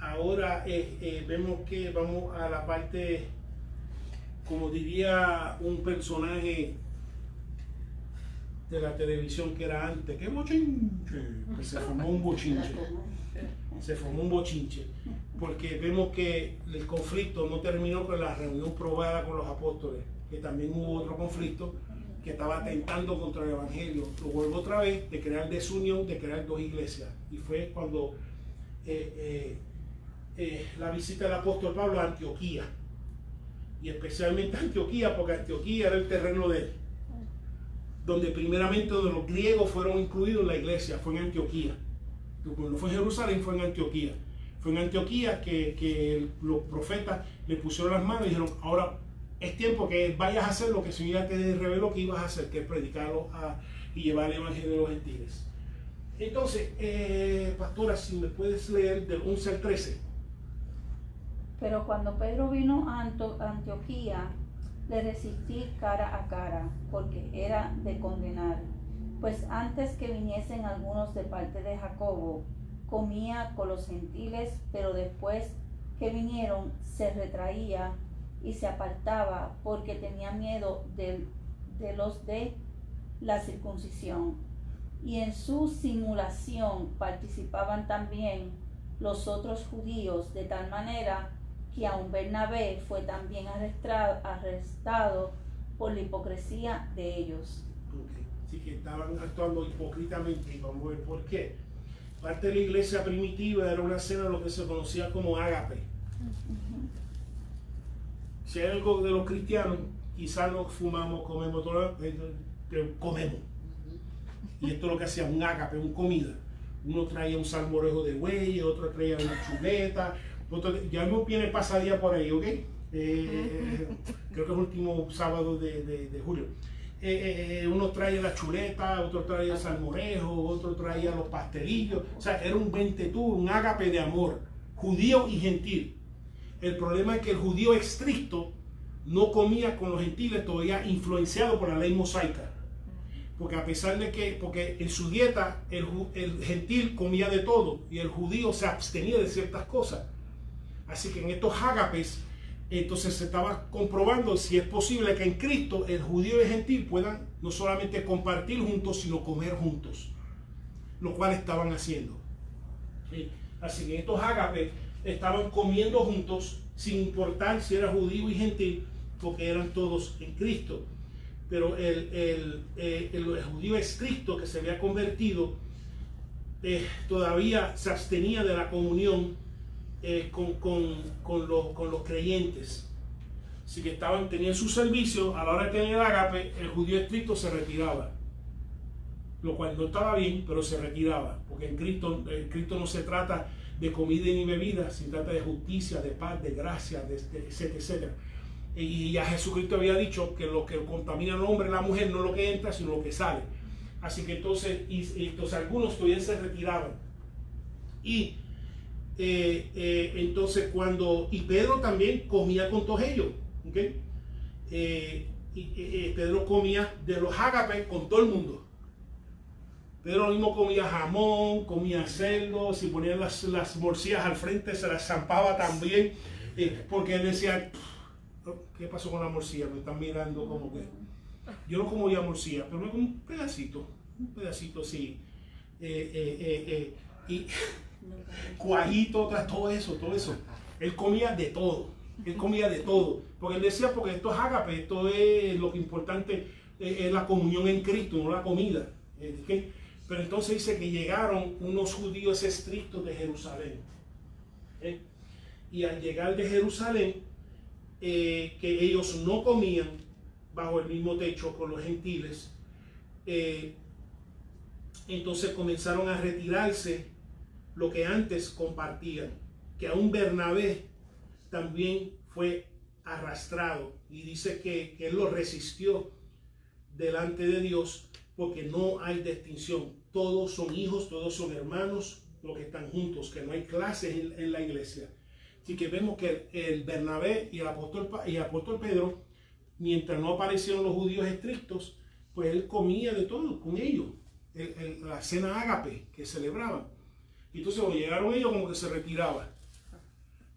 ahora vemos que vamos a la parte, como diría un personaje de la televisión que era antes, ¡qué bochinche! Pues se formó un bochinche. Se formó un bochinche, porque vemos que el conflicto no terminó con la reunión probada con los apóstoles, que también hubo otro conflicto que estaba atentando contra el evangelio. Lo vuelvo otra vez, de crear desunión, de crear dos iglesias, y fue cuando la visita del apóstol Pablo a Antioquía, y especialmente a Antioquía, porque Antioquía era el terreno de él, donde primeramente los griegos fueron incluidos en la iglesia, fue en Antioquía. Cuando fue en Jerusalén, fue en Antioquía. Fue en Antioquía que los profetas le pusieron las manos y dijeron, ahora es tiempo que vayas a hacer lo que el Señor ya te reveló que ibas a hacer, que es predicarlo y llevar el evangelio de los gentiles. Entonces, pastora, si me puedes leer del 11 al 13. Pero cuando Pedro vino a Antioquía, le resistí cara a cara, porque era de condenar. Pues antes que viniesen algunos de parte de Jacobo, comía con los gentiles, pero después que vinieron se retraía y se apartaba, porque tenía miedo de los de la circuncisión. Y en su simulación participaban también los otros judíos, de tal manera que aun Bernabé fue también arrestado por la hipocresía de ellos. Okay. Así que estaban actuando hipócritamente y vamos a ver por qué. Parte de la iglesia primitiva era una cena lo que se conocía como ágape. Si hay algo de los cristianos, quizás no fumamos, comemos, todo, pero comemos. Y esto es lo que hacía un ágape, una comida. Uno traía un salmorejo de buey, otro traía una chuleta, otro, ya no viene pasadía por ahí, ¿ok? Creo que es el último sábado de julio. Uno traía la chuleta, otro traía el salmorejo, otro traía los pastelillos. O sea, era un ventetú, un ágape de amor, judío y gentil. El problema es que el judío estricto no comía con los gentiles, todavía influenciado por la ley mosaica. Porque a pesar de que, porque en su dieta el gentil comía de todo y el judío se abstenía de ciertas cosas. Así que en estos ágapes, entonces se estaba comprobando si es posible que en Cristo el judío y el gentil puedan no solamente compartir juntos, sino comer juntos, lo cual estaban haciendo. Así que en estos ágapes estaban comiendo juntos sin importar si era judío y gentil, porque eran todos en Cristo. Pero el judío estricto que se había convertido todavía se abstenía de la comunión con los creyentes. Así que tenían su servicio, a la hora de tener el ágape, el judío estricto se retiraba. Lo cual no estaba bien, pero se retiraba. Porque en Cristo no se trata de comida ni bebida, se trata de justicia, de paz, de gracia, etcétera, etcétera. Y ya Jesucristo había dicho que lo que contamina al hombre y la mujer no es lo que entra, sino lo que sale. Así que entonces algunos todavía se retiraban. Y entonces y Pedro también comía con todos ellos. ¿Okay? Pedro comía de los ágapes con todo el mundo. Pedro lo mismo comía jamón, comía cerdo, si ponían las morcillas al frente se las zampaba también, porque él decía, ¿qué pasó con la morcilla? Me están mirando como que... Yo no comía morcilla, pero me como un pedacito así. Y cuajito, todo eso. Él comía de todo. Porque él decía, porque esto es ágape, esto es lo que importante, es la comunión en Cristo, no la comida. ¿Okay? Pero entonces dice que llegaron unos judíos estrictos de Jerusalén. Y al llegar de Jerusalén, que ellos no comían bajo el mismo techo con los gentiles, entonces comenzaron a retirarse lo que antes compartían, que aún Bernabé también fue arrastrado, y dice que él lo resistió delante de Dios, porque no hay distinción, todos son hijos, todos son hermanos, los que están juntos, que no hay clases en la iglesia. Así que vemos que el Bernabé y el apóstol Pedro, mientras no aparecieron los judíos estrictos, pues él comía de todo con ellos, la cena ágape que celebraban. Y entonces cuando llegaron ellos, como que se retiraba.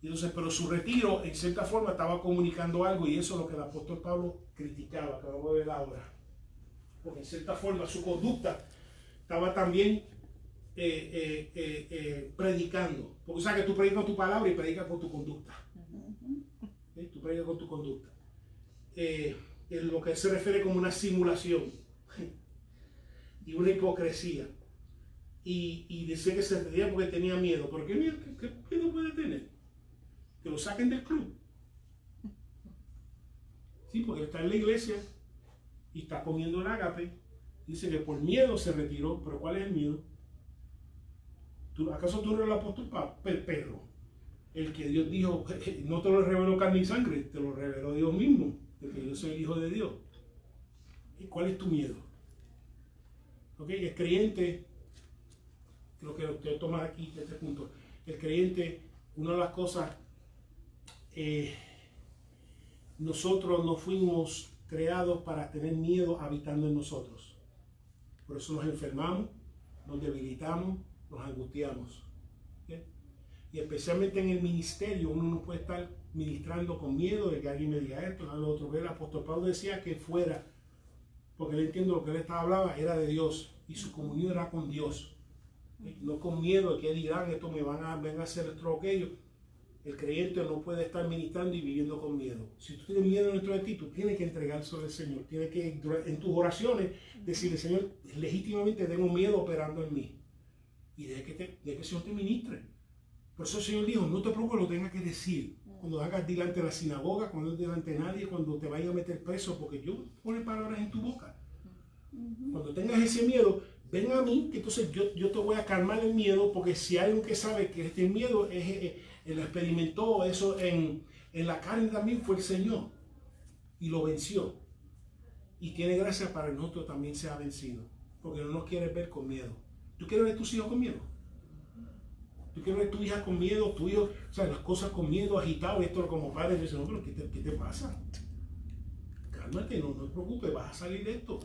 Y entonces, pero su retiro en cierta forma estaba comunicando algo, y eso es lo que el apóstol Pablo criticaba, que vamos a ver ahora. Porque en cierta forma su conducta estaba también predicando. Porque o sea que tú predicas con tu palabra y predicas con tu conducta. Tú predicas con tu conducta. En lo que se refiere como una simulación y una hipocresía. Y decía que se reía porque tenía miedo. ¿Pero qué miedo puede tener? Que lo saquen del club. Sí, porque está en la iglesia y está comiendo el ágape. Dice que por miedo se retiró. ¿Pero cuál es el miedo? ¿Acaso tú eres el apóstol Pedro? El que Dios dijo, no te lo reveló carne y sangre, te lo reveló Dios mismo, de que yo soy el Hijo de Dios. ¿Y cuál es tu miedo? ¿Okay? El creyente, creo que usted toma aquí este punto, el creyente, una de las cosas, nosotros no fuimos creados para tener miedo habitando en nosotros. Por eso nos enfermamos, nos debilitamos, nos angustiamos. ¿Okay? Y especialmente en el ministerio, uno no puede estar ministrando con miedo de que alguien me diga esto, lo otro. El apóstol Pablo decía que fuera, porque él entiende lo que él hablaba era de Dios, y su comunión era con Dios. No con miedo de que dirán, esto me van a hacer esto o aquello. El creyente no puede estar ministrando y viviendo con miedo. Si tú tienes miedo dentro de ti, tú tienes que entregárselo al Señor. Tienes que, en tus oraciones, decirle, Señor, legítimamente tengo miedo operando en mí. Y deje que el Señor te ministre. Por eso el Señor dijo, no te preocupes, lo tengas que decir. Cuando hagas delante de la sinagoga, cuando delante de nadie, cuando te vayas a meter preso, porque yo pone palabras en tu boca. Cuando tengas ese miedo, ven a mí, que entonces yo te voy a calmar el miedo, porque si hay alguien que sabe que este miedo él experimentó eso en la carne también, fue el Señor. Y lo venció. Y tiene gracia para que nosotros también sea vencido. Porque no nos quiere ver con miedo. ¿Tú quieres ver a tus hijos con miedo? ¿Tú quieres ver a tu hija con miedo? Tu hijo, o sea, las cosas con miedo, agitado, esto como padre, dice, no, pero ¿qué te pasa? Cálmate, no te preocupes, vas a salir de esto.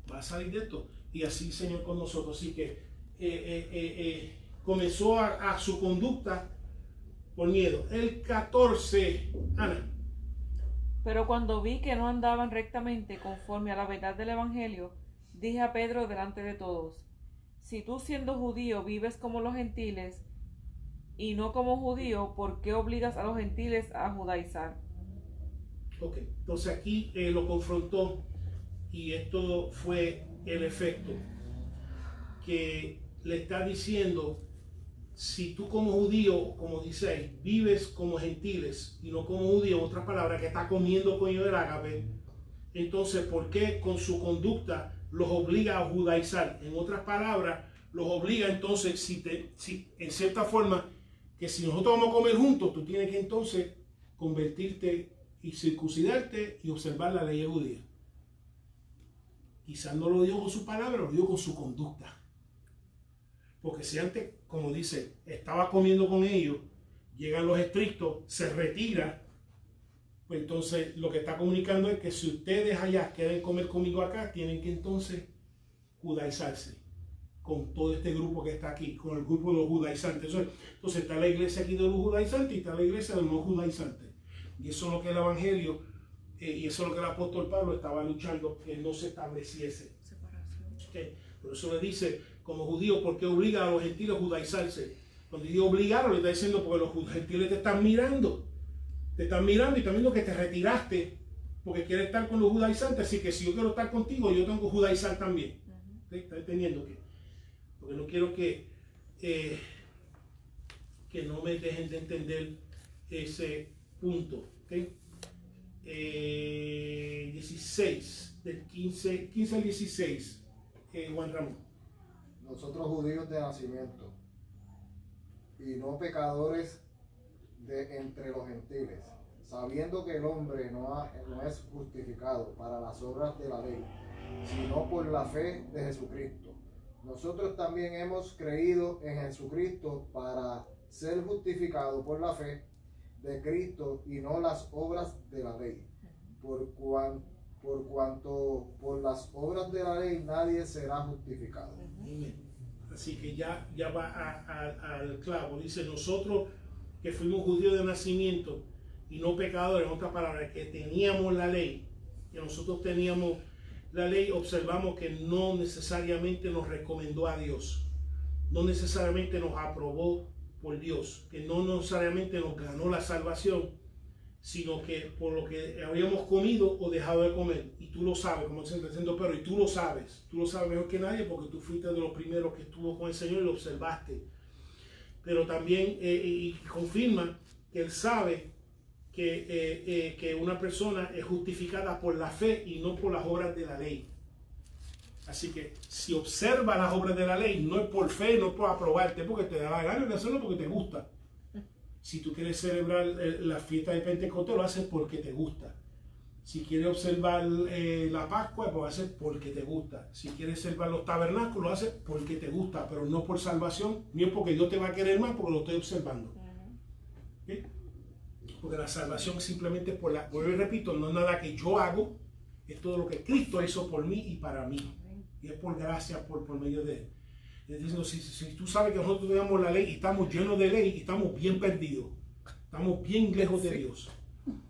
Vas a salir de esto. Y así, Señor, con nosotros. Así que comenzó a su conducta por miedo. El 14, Ana. Pero cuando vi que no andaban rectamente conforme a la verdad del Evangelio, dije a Pedro delante de todos, si tú siendo judío vives como los gentiles y no como judío, ¿por qué obligas a los gentiles a judaizar? Ok, entonces aquí lo confrontó y esto fue el efecto que le está diciendo, si tú como judío, como dice, vives como gentiles y no como judío, en otras palabras, que está comiendo coño del ágape, entonces ¿por qué con su conducta los obliga a judaizar? En otras palabras, los obliga entonces, si en cierta forma, que si nosotros vamos a comer juntos, tú tienes que entonces convertirte y circuncidarte y observar la ley judía. Quizás no lo dijo con su palabra, lo dijo con su conducta. Porque si antes, como dice, estaba comiendo con ellos, llegan los estrictos, se retira, pues entonces lo que está comunicando es que si ustedes allá quieren comer conmigo acá, tienen que entonces judaizarse con todo este grupo que está aquí, con el grupo de los judaizantes. Entonces está la iglesia aquí de los judaizantes y está la iglesia de los no judaizantes. Y eso es lo que el Evangelio, y eso es lo que el apóstol Pablo estaba luchando, que no se estableciese. Okay. Por eso le dice, como judío, ¿por qué obliga a los gentiles a judaizarse? Cuando digo obligar, le está diciendo porque los gentiles te están mirando. Te están mirando y están viendo que te retiraste porque quieres estar con los judaizantes. Así que si yo quiero estar contigo, yo tengo que judaizar también. ¿Okay? ¿Está entendiendo? Porque no quiero que no me dejen de entender ese punto. ¿Okay? 16, del 15 al 16, Juan Ramón. Nosotros judíos de nacimiento y no pecadores de entre los gentiles, sabiendo que el hombre no es justificado para las obras de la ley, sino por la fe de Jesucristo. Nosotros también hemos creído en Jesucristo para ser justificados por la fe de Cristo y no las obras de la ley, por cuanto por las obras de la ley nadie será justificado. Así que ya va al clavo. Dice, nosotros que fuimos judíos de nacimiento y no pecadores, en otras palabras, que teníamos la ley, que nosotros teníamos la ley, observamos que no necesariamente nos recomendó a Dios, no necesariamente nos aprobó por Dios, que no necesariamente nos ganó la salvación, sino que por lo que habíamos comido o dejado de comer. Y tú lo sabes, como se está diciendo, pero y tú lo sabes mejor que nadie porque tú fuiste de los primeros que estuvo con el Señor y lo observaste. Pero también y confirma que Él sabe que una persona es justificada por la fe y no por las obras de la ley. Así que si observa las obras de la ley, no es por fe, no es por aprobarte, porque te da la gana de hacerlo porque te gusta. Si tú quieres celebrar la fiesta de Pentecostés, lo haces porque te gusta. Si quieres observar la Pascua, pues lo haces porque te gusta. Si quieres observar los tabernáculos, lo haces porque te gusta, pero no por salvación, ni es porque Dios te va a querer más, porque lo estoy observando. ¿Okay? Porque la salvación es simplemente por la, vuelvo y repito, no es nada que yo hago, es todo lo que Cristo hizo por mí y para mí. Y es por gracia, por medio de Él. Es decir, si tú sabes que nosotros tenemos la ley y estamos llenos de ley y estamos bien perdidos, estamos bien lejos de Dios.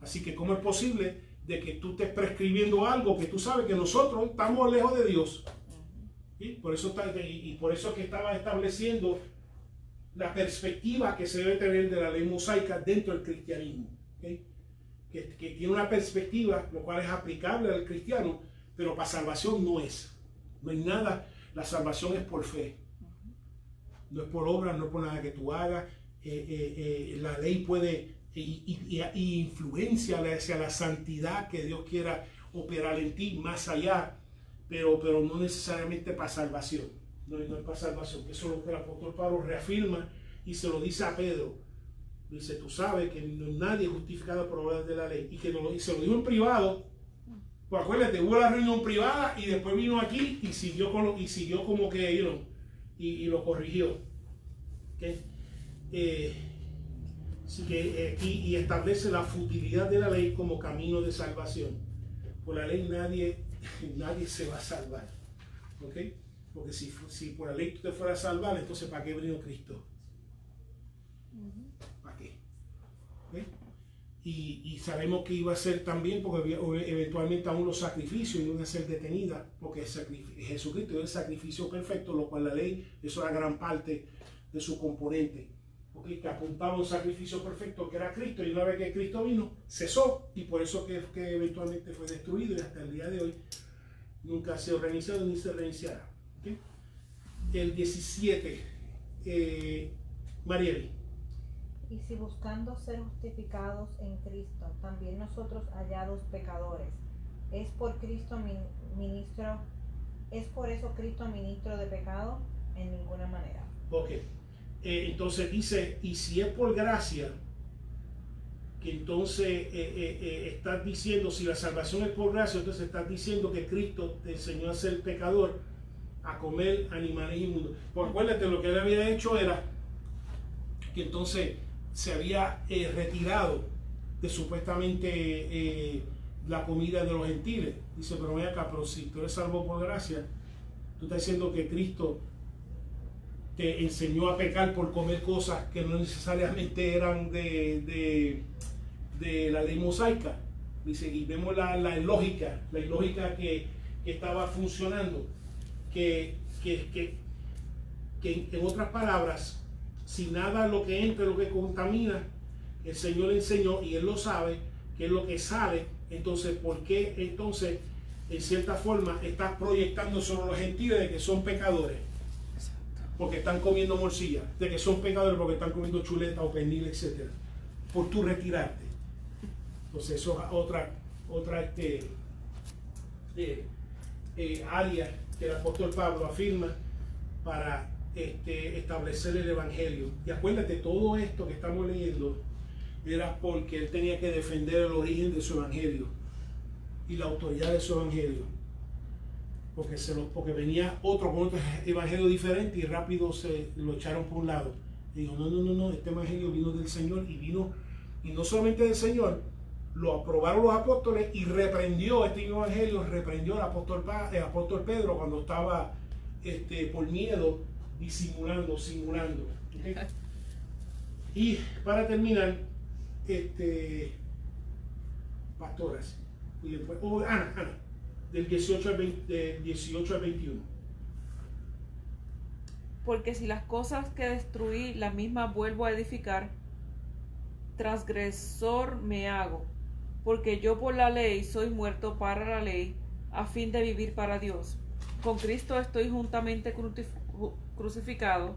Así que ¿cómo es posible de que tú estés prescribiendo algo que tú sabes que nosotros estamos lejos de Dios? ¿Sí? Por eso es que estaba estableciendo la perspectiva que se debe tener de la ley mosaica dentro del cristianismo. ¿Okay? Que tiene una perspectiva, lo cual es aplicable al cristiano, pero para salvación no es. No hay nada, la salvación es por fe. No es por obras, no es por nada que tú hagas. La ley puede y influencia hacia la santidad que Dios quiera operar en ti más allá, pero no necesariamente para salvación. No es para salvación. Eso es lo que el apóstol Pablo reafirma y se lo dice a Pedro. Dice, tú sabes que nadie es justificado por obras de la ley. Y se lo dijo en privado. Pues acuérdate, hubo la reunión privada y después vino aquí y siguió como que, y lo corrigió. ¿Okay? Así que y establece la futilidad de la ley como camino de salvación. Por la ley nadie se va a salvar. ¿Okay? Porque si por la ley tú te fueras a salvar, entonces ¿para qué vino Cristo? ¿Para qué? ¿Okay? Y sabemos que iba a ser también, porque eventualmente aún los sacrificios iban a ser detenidas, porque Jesucristo es el sacrificio perfecto, lo cual la ley, eso era gran parte de su componente, porque que apuntaba a un sacrificio perfecto que era Cristo, y una vez que Cristo vino, cesó, y por eso que eventualmente fue destruido, y hasta el día de hoy nunca ha sido reiniciado ni se reiniciará. ¿Okay? El 17, Marieli. Y si buscando ser justificados en Cristo, también nosotros hallados pecadores, ¿es por eso Cristo ministro de pecado? En ninguna manera. Ok. Entonces dice, y si es por gracia, que entonces estás diciendo, si la salvación es por gracia, entonces estás diciendo que Cristo te enseñó a ser pecador, a comer animales inmundos. Pues acuérdate, lo que él había hecho era que entonces se había retirado de supuestamente la comida de los gentiles. Dice, pero ven acá, pero si tú eres salvo por gracia, tú estás diciendo que Cristo te enseñó a pecar por comer cosas que no necesariamente eran de la ley mosaica. Dice, y vemos la ilógica que estaba funcionando, que en otras palabras, si nada lo que entra, lo que contamina, el Señor le enseñó y Él lo sabe, que es lo que sale. Entonces, ¿por qué entonces, en cierta forma, estás proyectando sobre los gentiles de que son pecadores? Porque están comiendo morcilla, de que son pecadores porque están comiendo chuleta o pernil, etc. Por tú retirarte. Entonces, eso es otra área que el apóstol Pablo afirma para establecer el evangelio. Y acuérdate, todo esto que estamos leyendo era porque él tenía que defender el origen de su evangelio y la autoridad de su evangelio, porque venía otro con otro evangelio diferente y rápido se lo echaron por un lado. Y dijo, no, este evangelio vino del Señor, y no solamente del Señor, lo aprobaron los apóstoles, y reprendió este evangelio, reprendió el apóstol Pedro cuando estaba por miedo disimulando, simulando. ¿Okay? Y para terminar, pastoras, y después, Ana, del 18 al 21. Porque si las cosas que destruí, las mismas vuelvo a edificar, transgresor me hago, porque yo por la ley soy muerto para la ley, a fin de vivir para Dios. Con Cristo estoy juntamente crucificado,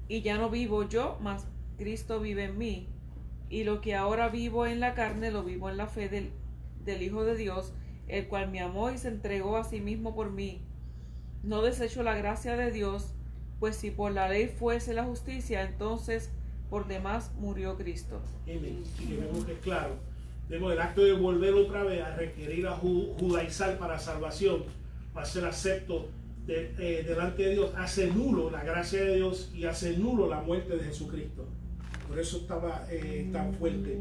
y ya no vivo yo, mas Cristo vive en mí. Y lo que ahora vivo en la carne, lo vivo en la fe del Hijo de Dios, el cual me amó y se entregó a sí mismo por mí. No desecho la gracia de Dios, pues si por la ley fuese la justicia, entonces por demás murió Cristo. Amén. Y vemos que es claro. Vemos el acto de volver otra vez a requerir a judaizar para salvación, para ser acepto delante de Dios, hace nulo la gracia de Dios y hace nulo la muerte de Jesucristo. Por eso estaba tan fuerte.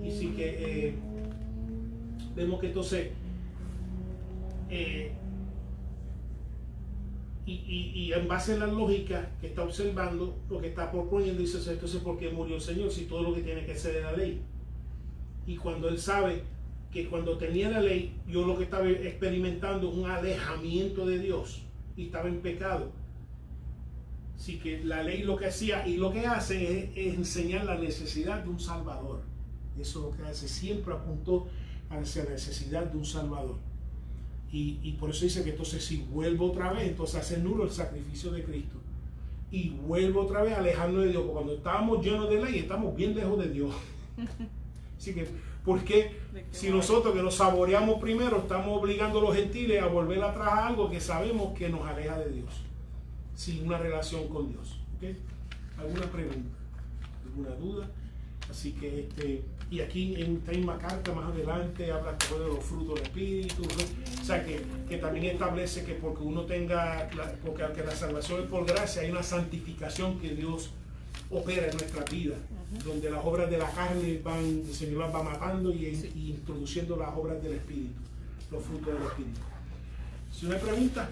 Y sí que vemos que entonces y en base a la lógica que está observando, lo que está proponiendo, dice, entonces ¿por qué murió el Señor si todo lo que tiene que hacer es la ley? Y cuando él sabe que cuando tenía la ley, yo lo que estaba experimentando es un alejamiento de Dios y estaba en pecado. Así que la ley lo que hacía y lo que hace es enseñar la necesidad de un Salvador. Eso es lo que hace, siempre apuntó hacia la necesidad de un Salvador. Y por eso dice que entonces si vuelvo otra vez, entonces hace nulo el sacrificio de Cristo. Y vuelvo otra vez a alejarnos de Dios, porque cuando estábamos llenos de ley, estamos bien lejos de Dios. Así que, ¿por qué si nosotros que nos saboreamos primero, estamos obligando a los gentiles a volver atrás a algo que sabemos que nos aleja de Dios? Sin una relación con Dios. ¿Okay? ¿Alguna pregunta? ¿Alguna duda? Así que, y aquí en esta misma carta más adelante habla de los frutos del Espíritu, ¿no? O sea que también establece que porque uno tenga, porque aunque la salvación es por gracia, hay una santificación que Dios opera en nuestra vida, donde las obras de la carne el Señor las va matando y introduciendo las obras del Espíritu, los frutos del Espíritu. Si no hay pregunta,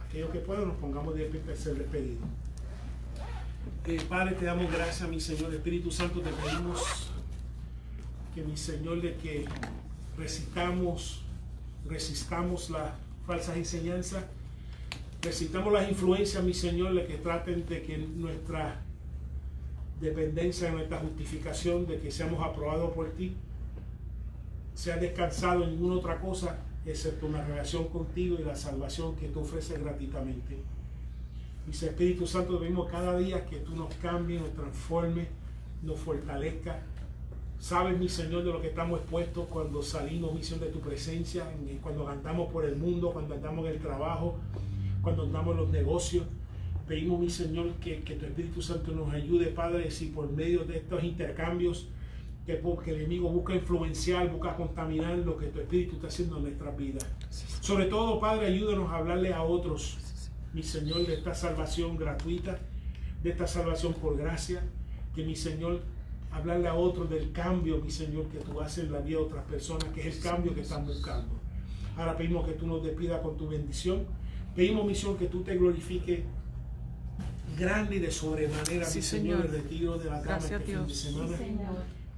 aquellos que puedan nos pongamos de pie para ser despedidos. Padre, te damos gracias, mi Señor. Espíritu Santo, te pedimos que, mi Señor, de que resistamos las falsas enseñanzas, resistamos las influencias, mi Señor, de que traten de que nuestra dependencia, nuestra justificación, de que seamos aprobados por ti, sea descansado en ninguna otra cosa, excepto una relación contigo y la salvación que tú ofreces gratuitamente. Dice Espíritu Santo, pedimos cada día que tú nos cambies, nos transformes, nos fortalezcas. Sabes, mi Señor, de lo que estamos expuestos cuando salimos, mi Señor, de tu presencia, cuando andamos por el mundo, cuando andamos en el trabajo, cuando andamos en los negocios. Pedimos, mi Señor, que tu Espíritu Santo nos ayude, Padre, si por medio de estos intercambios que el enemigo busca influenciar, busca contaminar lo que tu Espíritu está haciendo en nuestras vidas. Sobre todo, Padre, ayúdanos a hablarle a otros, mi Señor, de esta salvación gratuita, de esta salvación por gracia, que mi Señor, hablarle a otros del cambio, mi Señor, que tú haces en la vida de otras personas, que es el cambio que están buscando. Ahora pedimos que tú nos despidas con tu bendición. Pedimos, mi Señor, que tú te glorifiques grande y de sobremanera, mi Señor, el retiro de la cama este fin de semana.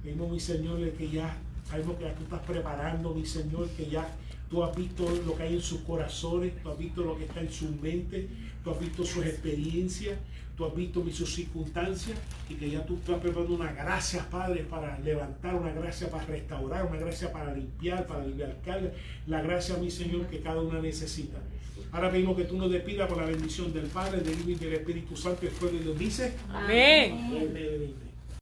Pedimos, mi Señor, que ya sabemos que ya tú estás preparando, mi Señor, que ya tú has visto lo que hay en sus corazones, tú has visto lo que está en su mente, tú has visto sus experiencias, tú has visto sus circunstancias, y que ya tú estás preparando una gracia, Padre, para levantar, una gracia para restaurar, una gracia para limpiar carga, la gracia, mi Señor, que cada una necesita. Ahora pedimos que tú nos despidas con la bendición del Padre, del Hijo y del Espíritu Santo. Después de Dios dice, amén. Amén.